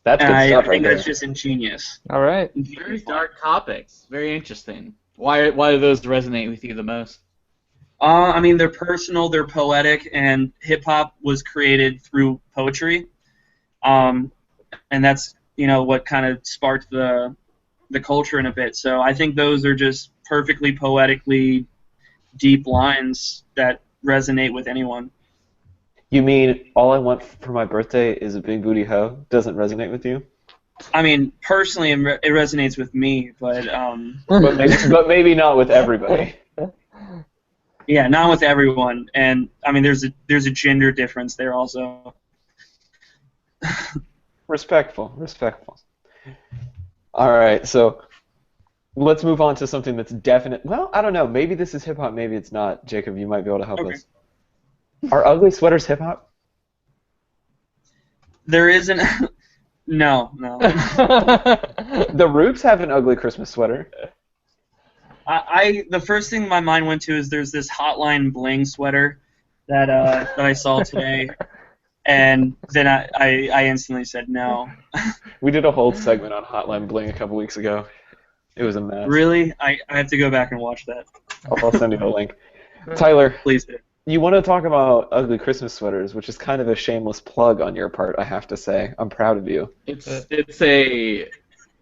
That's And good I stuff right think there. that's just ingenious. All right. Very dark topics. Very interesting. Why do those resonate with you the most? I mean, they're personal, they're poetic, and hip hop was created through poetry. And that's what kind of sparked the culture in a bit. So I think those are just perfectly poetically deep lines that resonate with anyone. You mean all I want for my birthday is a big booty hoe? Doesn't resonate with you? I mean, personally, it resonates with me, but But maybe not with everybody. yeah, not with everyone. And I mean, there's a gender difference there also. Respectful. All right, so let's move on to something that's definite. Well, I don't know. Maybe this is hip hop. Maybe it's not. Jacob, you might be able to help Okay. us. Are ugly sweaters hip hop? There isn't. No. The Roots have an ugly Christmas sweater. The first thing my mind went to is there's this Hotline Bling sweater that I saw today, and then I instantly said no. We did a whole segment on Hotline Bling a couple weeks ago. It was a mess. Really? I have to go back and watch that. I'll send you the link. Tyler, Please do. you want to talk about ugly Christmas sweaters, which is kind of a shameless plug on your part, I have to say. I'm proud of you. It's a It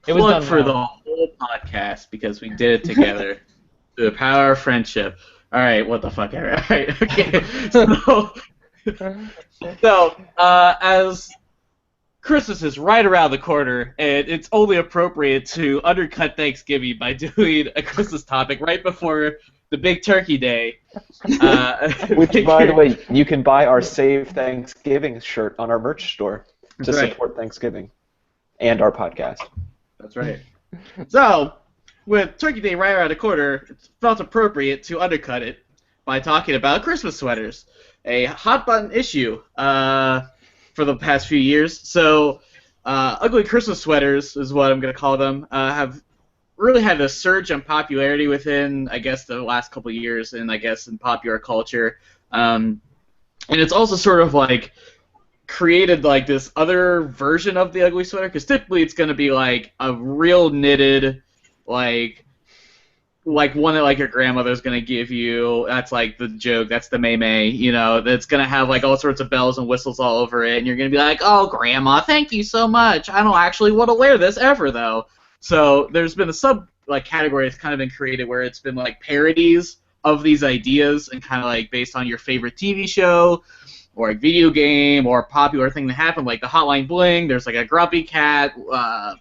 was plug done for well. the whole podcast because we did it together. The power of friendship. All right, what the fuck? All right, okay. So as Christmas is right around the corner, and it's only appropriate to undercut Thanksgiving by doing a Christmas topic right before the big turkey day. Which, by the way, you can buy our Save Thanksgiving shirt on our merch store to That's right. support Thanksgiving and our podcast. That's right. So, with Turkey Day right around the corner, it felt appropriate to undercut it by talking about Christmas sweaters, a hot button issue for the past few years. So, ugly Christmas sweaters is what I'm going to call them, have really had a surge in popularity within, I guess, the last couple of years, and I guess in popular culture. And it's also sort of like created like this other version of the ugly sweater, because typically it's going to be like a real knitted, like one that like your grandmother's going to give you. That's like the joke, that's the may, you know, that's going to have like all sorts of bells and whistles all over it, and you're going to be like, oh grandma, thank you so much, I don't actually want to wear this ever though. So there's been a sub like category that's kind of been created where it's been like parodies of these ideas and kind of like based on your favorite TV show or a video game or a popular thing that happened, like the Hotline Bling. There's like a Grumpy Cat, Oh,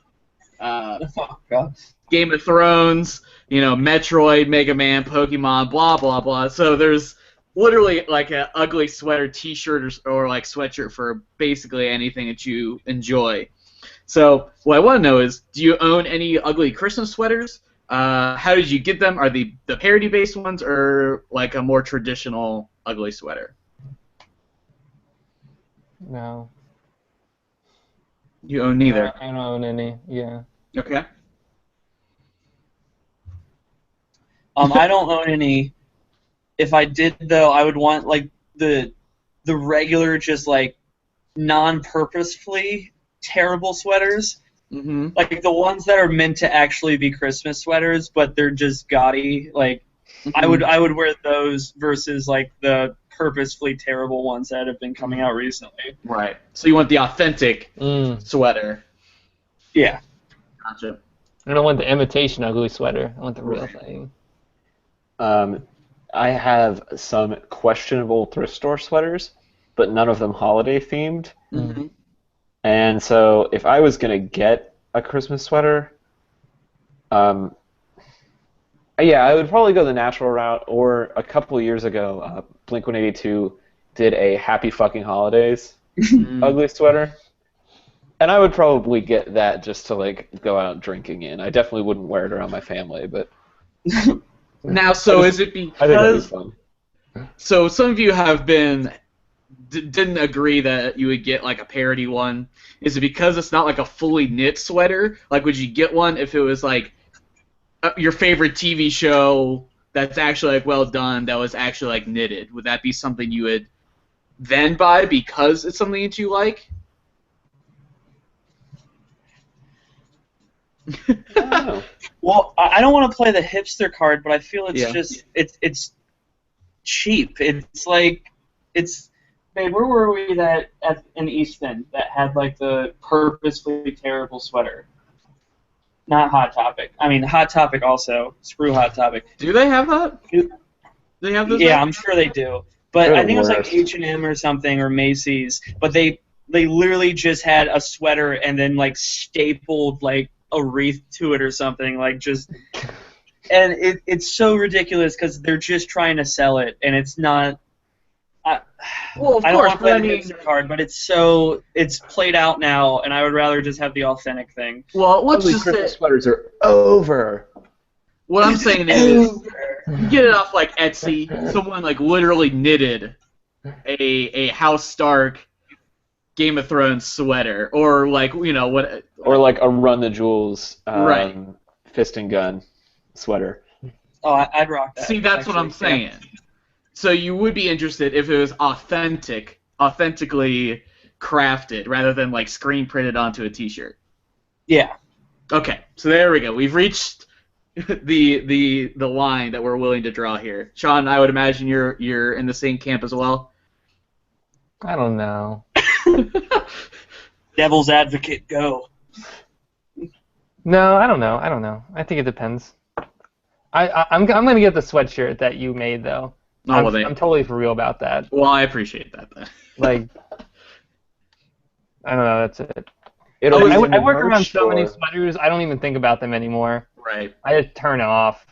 God. Game of Thrones, you know, Metroid, Mega Man, Pokemon, blah blah blah. So there's literally like an ugly sweater, T-shirt, or like sweatshirt for basically anything that you enjoy. So what I want to know is, do you own any ugly Christmas sweaters? How did you get them? Are they the parody-based ones or like a more traditional ugly sweater? No. You own neither. I don't own any. Yeah. Okay. I don't own any. If I did though, I would want like the regular, just like non-purposefully terrible sweaters. Mm-hmm. Like the ones that are meant to actually be Christmas sweaters, but they're just gaudy. Like I would wear those versus like the purposefully terrible ones that have been coming out recently. Right. So you want the authentic sweater. Yeah. Gotcha. I don't want the imitation ugly sweater. I want the real thing. I have some questionable thrift store sweaters, but none of them holiday themed. Mm-hmm. And so if I was going to get a Christmas sweater, yeah, I would probably go the natural route, or a couple of years ago, Blink-182 did a Happy Fucking Holidays ugly sweater. And I would probably get that just to like go out drinking in. I definitely wouldn't wear it around my family, but Now, so is it I think that'd be because... fun. So some of you have been... didn't agree that you would get like a parody one. Is it because it's not like a fully knit sweater? Like, would you get one if it was like your favorite TV show that's actually like well done, that was actually like knitted? Would that be something you would then buy because it's something that you like? I don't know. Well, I don't want to play the hipster card, but I feel it's Yeah. just it's cheap. It's like it's. Babe, where were we in Easton that had like the purposefully terrible sweater? Not Hot Topic. I mean, Hot Topic also. Screw Hot Topic. Do they have that? They have those? Yeah, I'm sure they do. But They're I think it was like worst. H&M or something, or Macy's. But they literally just had a sweater and then like stapled like a wreath to it or something, like just. And it's so ridiculous because they're just trying to sell it, and it's not. Well, of I don't course, want to play but I the mean, hipster card, but it's played out now, and I would rather just have the authentic thing. well, let's Ugly just Christmas say, sweaters are over. what I'm saying is, you get it off like Etsy, someone like literally knitted a House Stark Game of Thrones sweater, or like what? Or like a Run the Jewels Right. fist and gun sweater. Oh, I'd rock that. See, that's what I'm saying. So you would be interested if it was authentically crafted, rather than like screen printed onto a T-shirt. Yeah. Okay, so there we go. We've reached the line that we're willing to draw here. Sean, I would imagine you're in the same camp as well. I don't know. Devil's advocate, go. No, I don't know. I think it depends. I'm gonna get the sweatshirt that you made though. Oh, well, I'm totally for real about that. Well, I appreciate that then. Like, I don't know. That's it. I I work around so many sweaters. I don't even think about them anymore. Right. I just turn it off.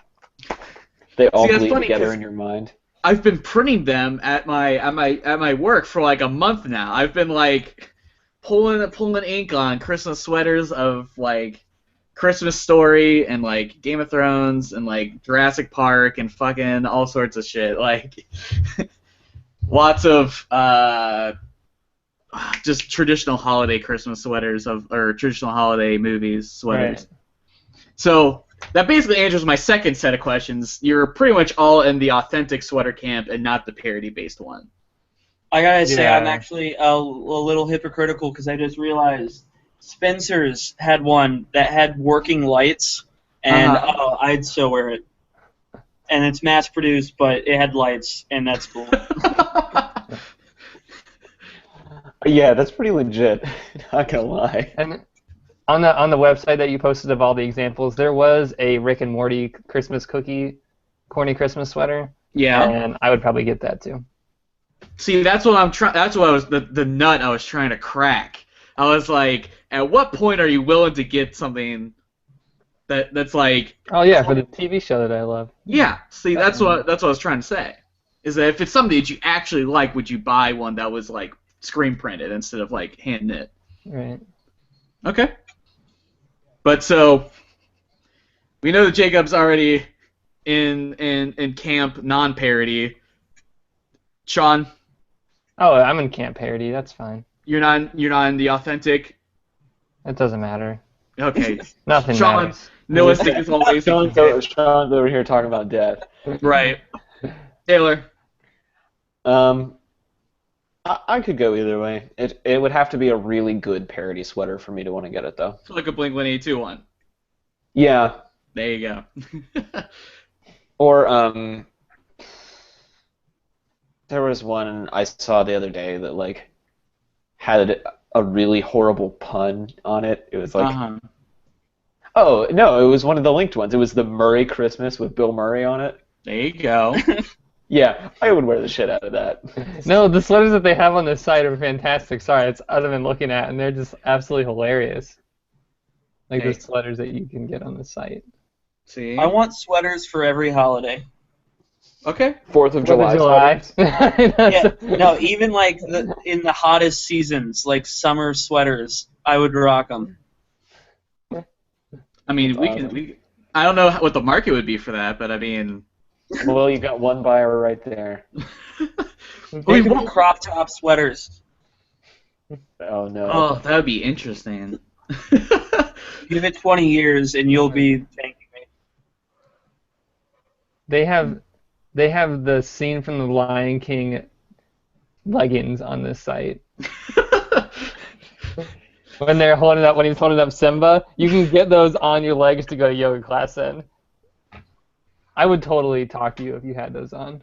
They all See, that's bleed funny, together 'cause in your mind. I've been printing them at my work for like a month now. I've been like pulling ink on Christmas sweaters of like Christmas Story and like Game of Thrones and like Jurassic Park and fucking all sorts of shit. Like lots of just traditional holiday Christmas sweaters or traditional holiday movies sweaters. Right. So that basically answers my second set of questions. You're pretty much all in the authentic sweater camp and not the parody-based one. I gotta say, Yeah. I'm actually a little hypocritical because I just realized Spencer's had one that had working lights, and I'd so wear it. And it's mass-produced, but it had lights, and that's cool. Yeah, that's pretty legit. Not gonna lie. And on the website that you posted of all the examples, there was a Rick and Morty Christmas cookie, corny Christmas sweater. Yeah. And I would probably get that too. See, that's what I'm trying. That's what I was the nut I was trying to crack. I was like, at what point are you willing to get something that's like? Oh yeah, for the TV show that I love. Yeah. See, that's what I was trying to say. Is that if it's something that you actually like, would you buy one that was like screen printed instead of like hand knit? Right. Okay. But so we know that Jacob's already in camp non-parody. Sean, Oh, I'm in camp parody. That's fine. you're not in the authentic. It doesn't matter. Okay. Nothing Sean, matters. Nihilistic is always Sean's over here talking about death. right. Taylor. I could go either way. It would have to be a really good parody sweater for me to want to get it, though. Like a Blink-182 one. Yeah. There you go. Or, there was one I saw the other day that, like, had a really horrible pun on it. It was like, oh, no, it was one of the linked ones. It was the Murray Christmas with Bill Murray on it. There you go. Yeah, I would wear the shit out of that. No, the sweaters that they have on this site are fantastic. Sorry, it's I've been looking at, and they're just absolutely hilarious. Like Hey. the sweaters that you can get on the site. See? I want sweaters for every holiday. Okay. 4th of July. Yeah, no, even like in the hottest seasons, like summer sweaters, I would rock them. I mean, I don't know what the market would be for that, but I mean. Well, you got one buyer right there. We want crop top sweaters. Oh, no. Oh, that would be interesting. Give it 20 years and you'll be thanking me. They have the scene from The Lion King leggings on this site. When he's holding up Simba, you can get those on your legs to go to yoga class in. I would totally talk to you if you had those on.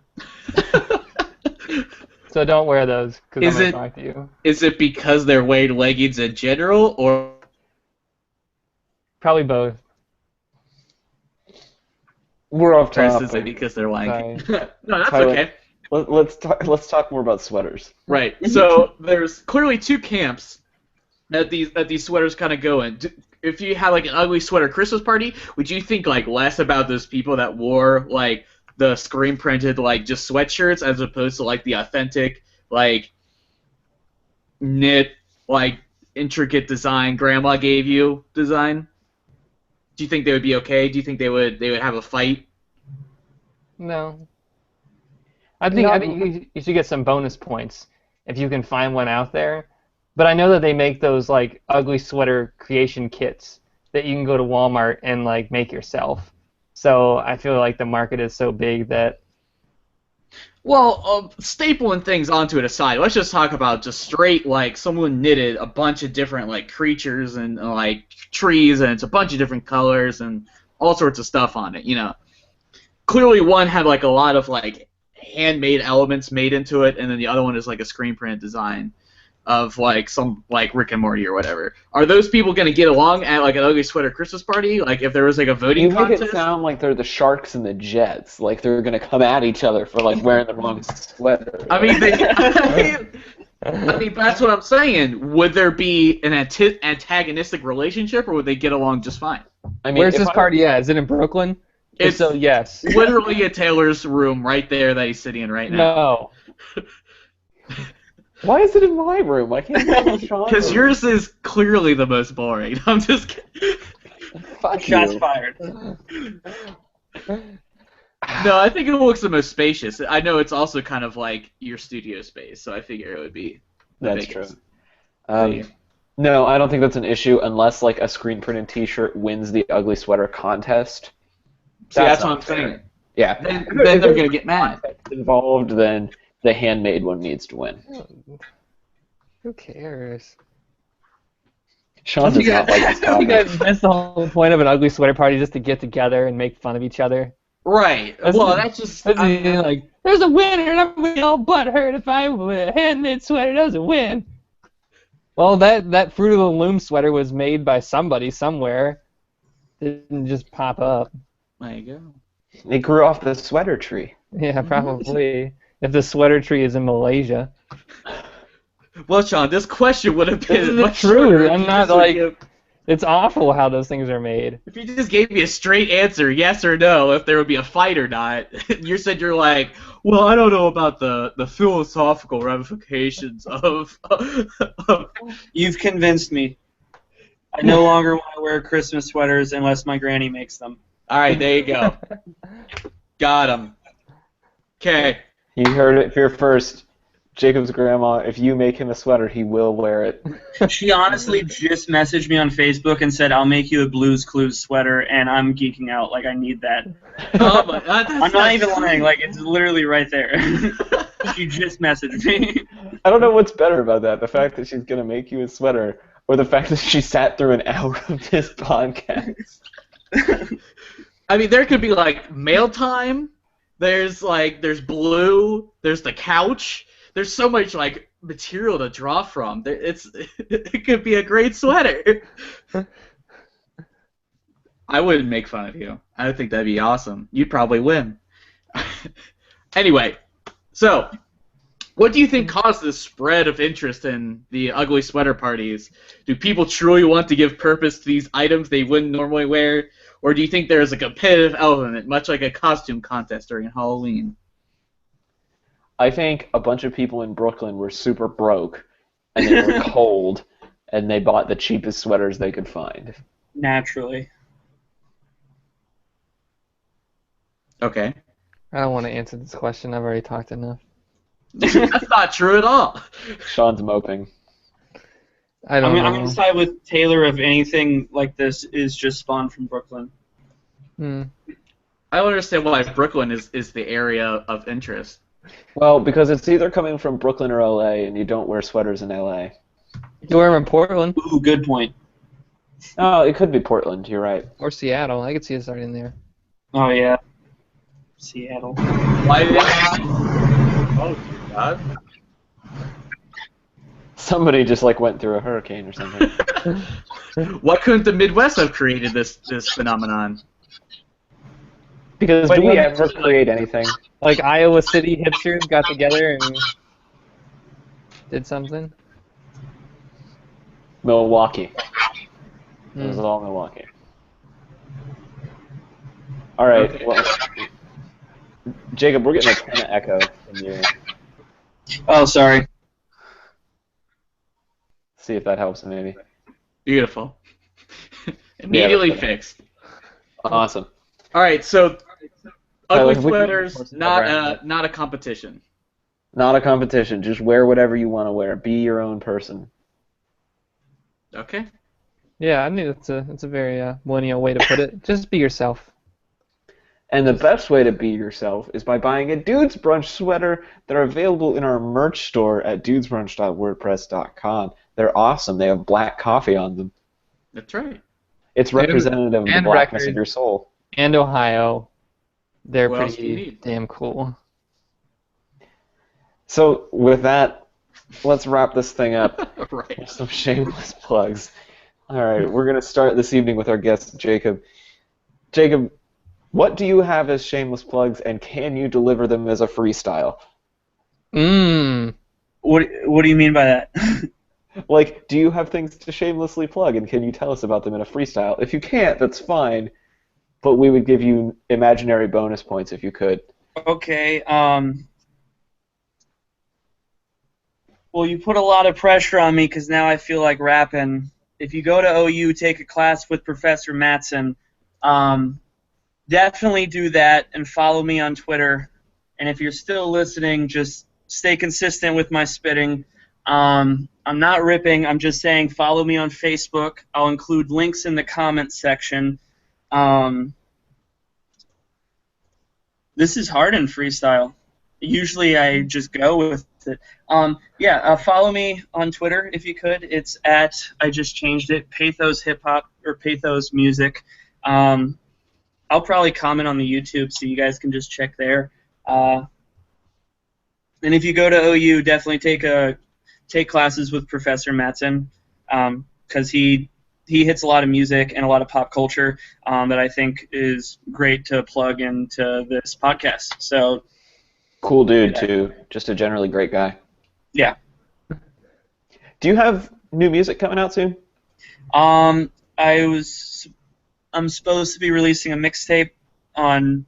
So don't wear those because I'm going to talk to you. Is it because they're wearing leggings in general, or Probably both. We're off is topic. it because they're lying? Sorry. No, that's Tyler, okay. Let's talk more about sweaters. Right. So there's clearly two camps that these sweaters kind of go in. If you had like an ugly sweater Christmas party, would you think like less about those people that wore like the screen printed like just sweatshirts as opposed to like the authentic like knit like intricate design grandma gave you design? Do you think they would be okay? Do you think they would have a fight? No. I think you should get some bonus points if you can find one out there. But I know that they make those like ugly sweater creation kits that you can go to Walmart and like make yourself. So I feel like the market is so big that. Well, stapling things onto it aside, let's just talk about just straight, like, someone knitted a bunch of different, like, creatures and, like, trees, and it's a bunch of different colors and all sorts of stuff on it, you know. Clearly one had, like, a lot of, like, handmade elements made into it, and then the other one is, like, a screen print design of, like, some, like, Rick and Morty or whatever. Are those people going to get along at, like, an ugly sweater Christmas party? Like, if there was, like, a voting contest? You make it sound like they're the Sharks and the Jets. Like, they're going to come at each other for, like, wearing the wrong sweater. I mean, that's what I'm saying. Would there be an antagonistic relationship, or would they get along just fine? I mean, Where's this party at? Is it in Brooklyn? If It's so, yes. literally a Taylor's room right there that he's sitting in right now. No. Why is it in my room? I can't go to Sean's Because room. yours is clearly the most boring. I'm just kidding. Fuck Shots you. fired. No, I think it looks the most spacious. I know it's also kind of like your studio space, so I figure it would be the That's biggest. true. No, I don't think that's an issue unless, like, a screen printed T-shirt wins the ugly sweater contest. See, that's not what I'm fair. saying. Yeah. Then If they're there's going to get mad. involved, then the handmade one needs to win. Who cares? Sean does not like this You topic. guys missed the whole point of an ugly sweater party, just to get together and make fun of each other. Right. Well, that's just... Like, there's a winner, and I'm gonna be all butthurt if I win. A handmade sweater doesn't win. Well, that Fruit of the Loom sweater was made by somebody somewhere. It didn't just pop up. There you go. It grew off the sweater tree. Yeah, probably. If the sweater tree is in Malaysia. Well, Sean, this question would have been Isn't it much true? shorter if I'm you not just would like- give- It's awful how those things are made. If you just gave me a straight answer, yes or no, if there would be a fight or not, you said you're like, well, I don't know about the philosophical ramifications of You've convinced me. I no longer want to wear Christmas sweaters unless my granny makes them. All right, there you go. Got him. Okay. You heard it here first. Jacob's grandma, if you make him a sweater, he will wear it. She honestly just messaged me on Facebook and said, I'll make you a Blue's Clues sweater, and I'm geeking out. Like, I need that. Oh my God, that's I'm not even lying. Like, it's literally right there. She just messaged me. I don't know what's better about that, the fact that she's going to make you a sweater, or the fact that she sat through an hour of this podcast. I mean, there could be like mail time. There's Blue. There's the couch. There's so much like material to draw from. It could be a great sweater. I wouldn't make fun of you. I would think that'd be awesome. You'd probably win. Anyway, so what do you think caused this spread of interest in the ugly sweater parties? Do people truly want to give purpose to these items they wouldn't normally wear? Or do you think there's a competitive element, much like a costume contest during Halloween? I think a bunch of people in Brooklyn were super broke, and they were cold, and they bought the cheapest sweaters they could find. Naturally. Okay. I don't want to answer this question. I've already talked enough. That's not true at all. Sean's moping. I don't I'm know. going to side with Taylor if anything like this is just spawned from Brooklyn. I don't understand why Brooklyn is the area of interest. Well, because it's either coming from Brooklyn or LA, and you don't wear sweaters in LA. You wear them in Portland Ooh, good point. Oh, it could be Portland, you're right. or Seattle. I could see it starting there. Oh, yeah. Seattle. Why did Oh, dear God. Somebody just like went through a hurricane or something. Why couldn't the Midwest have created this phenomenon? Because Wait, do we you- ever create anything? Like Iowa City hipsters got together and did something. Milwaukee. It was all Milwaukee. All right. Okay. Well, Jacob, we're getting a ton of echo from you. Oh, sorry. See if that helps, maybe. Beautiful. Immediately Yeah, that's fixed. Awesome. All right, so Ugly Tyler, sweaters, not a competition. Not a competition. Just wear whatever you want to wear. Be your own person. Okay. Yeah, I think that's a very millennial way to put it. Just be yourself. And the best way to be yourself is by buying a Dudes Brunch sweater. They're available in our merch store at dudesbrunch.wordpress.com. They're awesome. They have black coffee on them. That's right. It's representative of the blackness of your soul. And Ohio. They're What else do you pretty need? damn cool. So with that, let's wrap this thing up. Right. With some shameless plugs. All right, we're going to start this evening with our guest, Jacob. Jacob, what do you have as shameless plugs, and can you deliver them as a freestyle? What do you mean by that? Like, do you have things to shamelessly plug, and can you tell us about them in a freestyle? If you can't, that's fine, but we would give you imaginary bonus points if you could. Okay. Well, you put a lot of pressure on me because now I feel like rapping. If you go to OU, take a class with Professor Mattson. Definitely do that and follow me on Twitter. And if you're still listening, just stay consistent with my spitting. I'm not ripping. I'm just saying follow me on Facebook. I'll include links in the comments section. This is hard in freestyle. Usually I just go with it. Follow me on Twitter if you could. It's at, I just changed it, Pathos Hip Hop or Pathos Music. I'll probably comment on the YouTube so you guys can just check there. And if you go to OU, definitely take classes with Professor Mattson because he hits a lot of music and a lot of pop culture that I think is great to plug into this podcast. So cool dude, too. Just a generally great guy. Yeah. Do you have new music coming out soon? I'm supposed to be releasing a mixtape on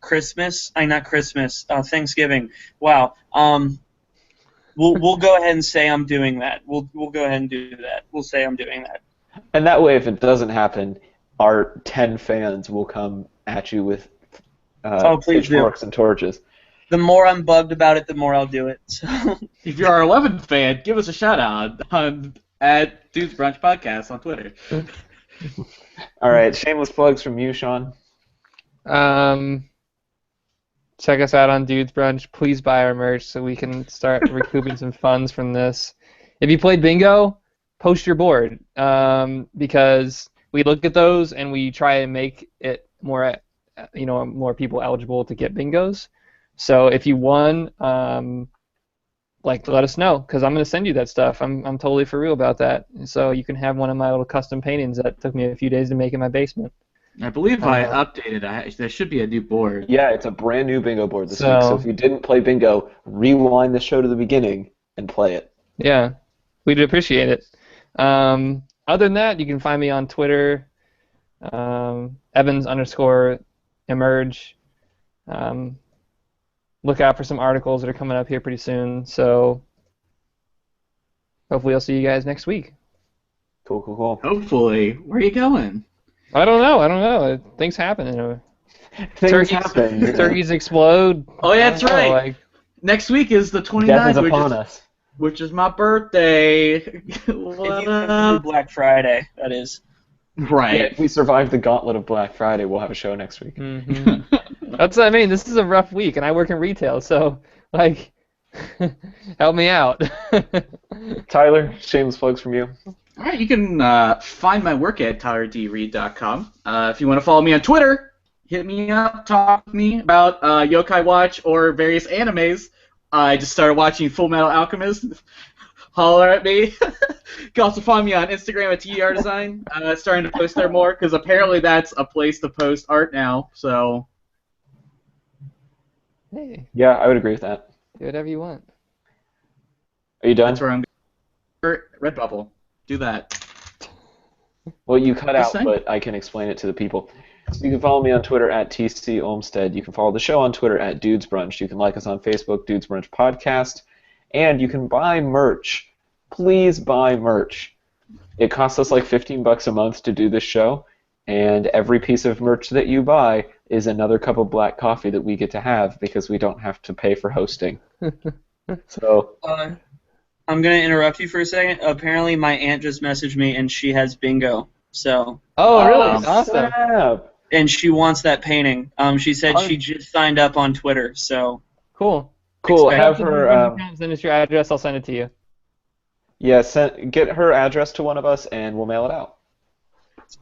Christmas. Not Christmas. Thanksgiving. Wow. We'll go ahead and say I'm doing that. We'll go ahead and do that. We'll say I'm doing that. And that way, if it doesn't happen, our 10 fans will come at you with pitchforks and torches. The more I'm bugged about it, the more I'll do it. So. If you're our 11th fan, give us a shout out at Dudes Brunch Podcast on Twitter. All right, shameless plugs from you, Sean. Check us out on Dudes Brunch. Please buy our merch so we can start recouping some funds from this. If you played bingo, post your board because we look at those and we try and make it more people eligible to get bingos. So if you won, let us know because I'm gonna send you that stuff. I'm totally for real about that. So you can have one of my little custom paintings that took me a few days to make in my basement. I believe I updated. There should be a new board. Yeah, it's a brand new bingo board this week. So if you didn't play bingo, rewind the show to the beginning and play it. Yeah, we'd appreciate it. Other than that, you can find me on Twitter, Evans_emerge. Look out for some articles that are coming up here pretty soon. So hopefully I'll see you guys next week. Cool. Hopefully. Where are you going? I don't know. Things happen. Things happen. Turkeys explode. Oh, yeah, that's right. Next week is the 29th, Death is upon us. Which is my birthday. If you can do Black Friday, that is. Right. Yeah, if we survive the gauntlet of Black Friday, we'll have a show next week. Mm-hmm. That's what I mean. This is a rough week, and I work in retail, so, help me out. Tyler, shameless plugs from you. All right, you can find my work at tylerdreed.com. If you want to follow me on Twitter, hit me up, talk with me about Yokai Watch or various animes. I just started watching Full Metal Alchemist. Holler at me. You can also find me on Instagram at TERDesign. Starting to post there more because apparently that's a place to post art now. So. Hey. Yeah, I would agree with that. Do whatever you want. Are you done? That's where I'm going. Redbubble. Do that. Well, you cut out, but I can explain it to the people. So you can follow me on Twitter at TC Olmstead. You can follow the show on Twitter at Dudes Brunch. You can like us on Facebook, Dudes Brunch Podcast. And you can buy merch. Please buy merch. It costs us like $15 a month to do this show, and every piece of merch that you buy is another cup of black coffee that we get to have because we don't have to pay for hosting. So I'm going to interrupt you for a second. Apparently, my aunt just messaged me, and she has bingo. So. Oh, really? Awesome. Snap. And she wants that painting. She said she just signed up on Twitter. So. Cool. Cool. Expect- Have her. Send us your address. I'll send it to you. Yeah, get her address to one of us, and we'll mail it out.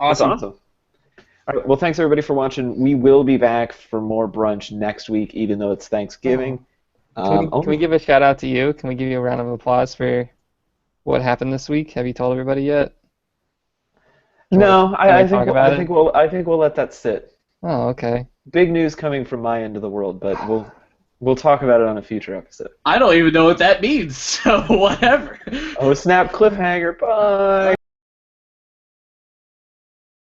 Awesome. That's awesome. All right, well, thanks everybody for watching. We will be back for more brunch next week, even though it's Thanksgiving. Can we give a shout out to you? Can we give you a round of applause for what happened this week? Have you told everybody yet? No, I think I think we'll let that sit. Oh, okay. Big news coming from my end of the world, but we'll talk about it on a future episode. I don't even know what that means, so whatever. Oh snap! Cliffhanger. Bye.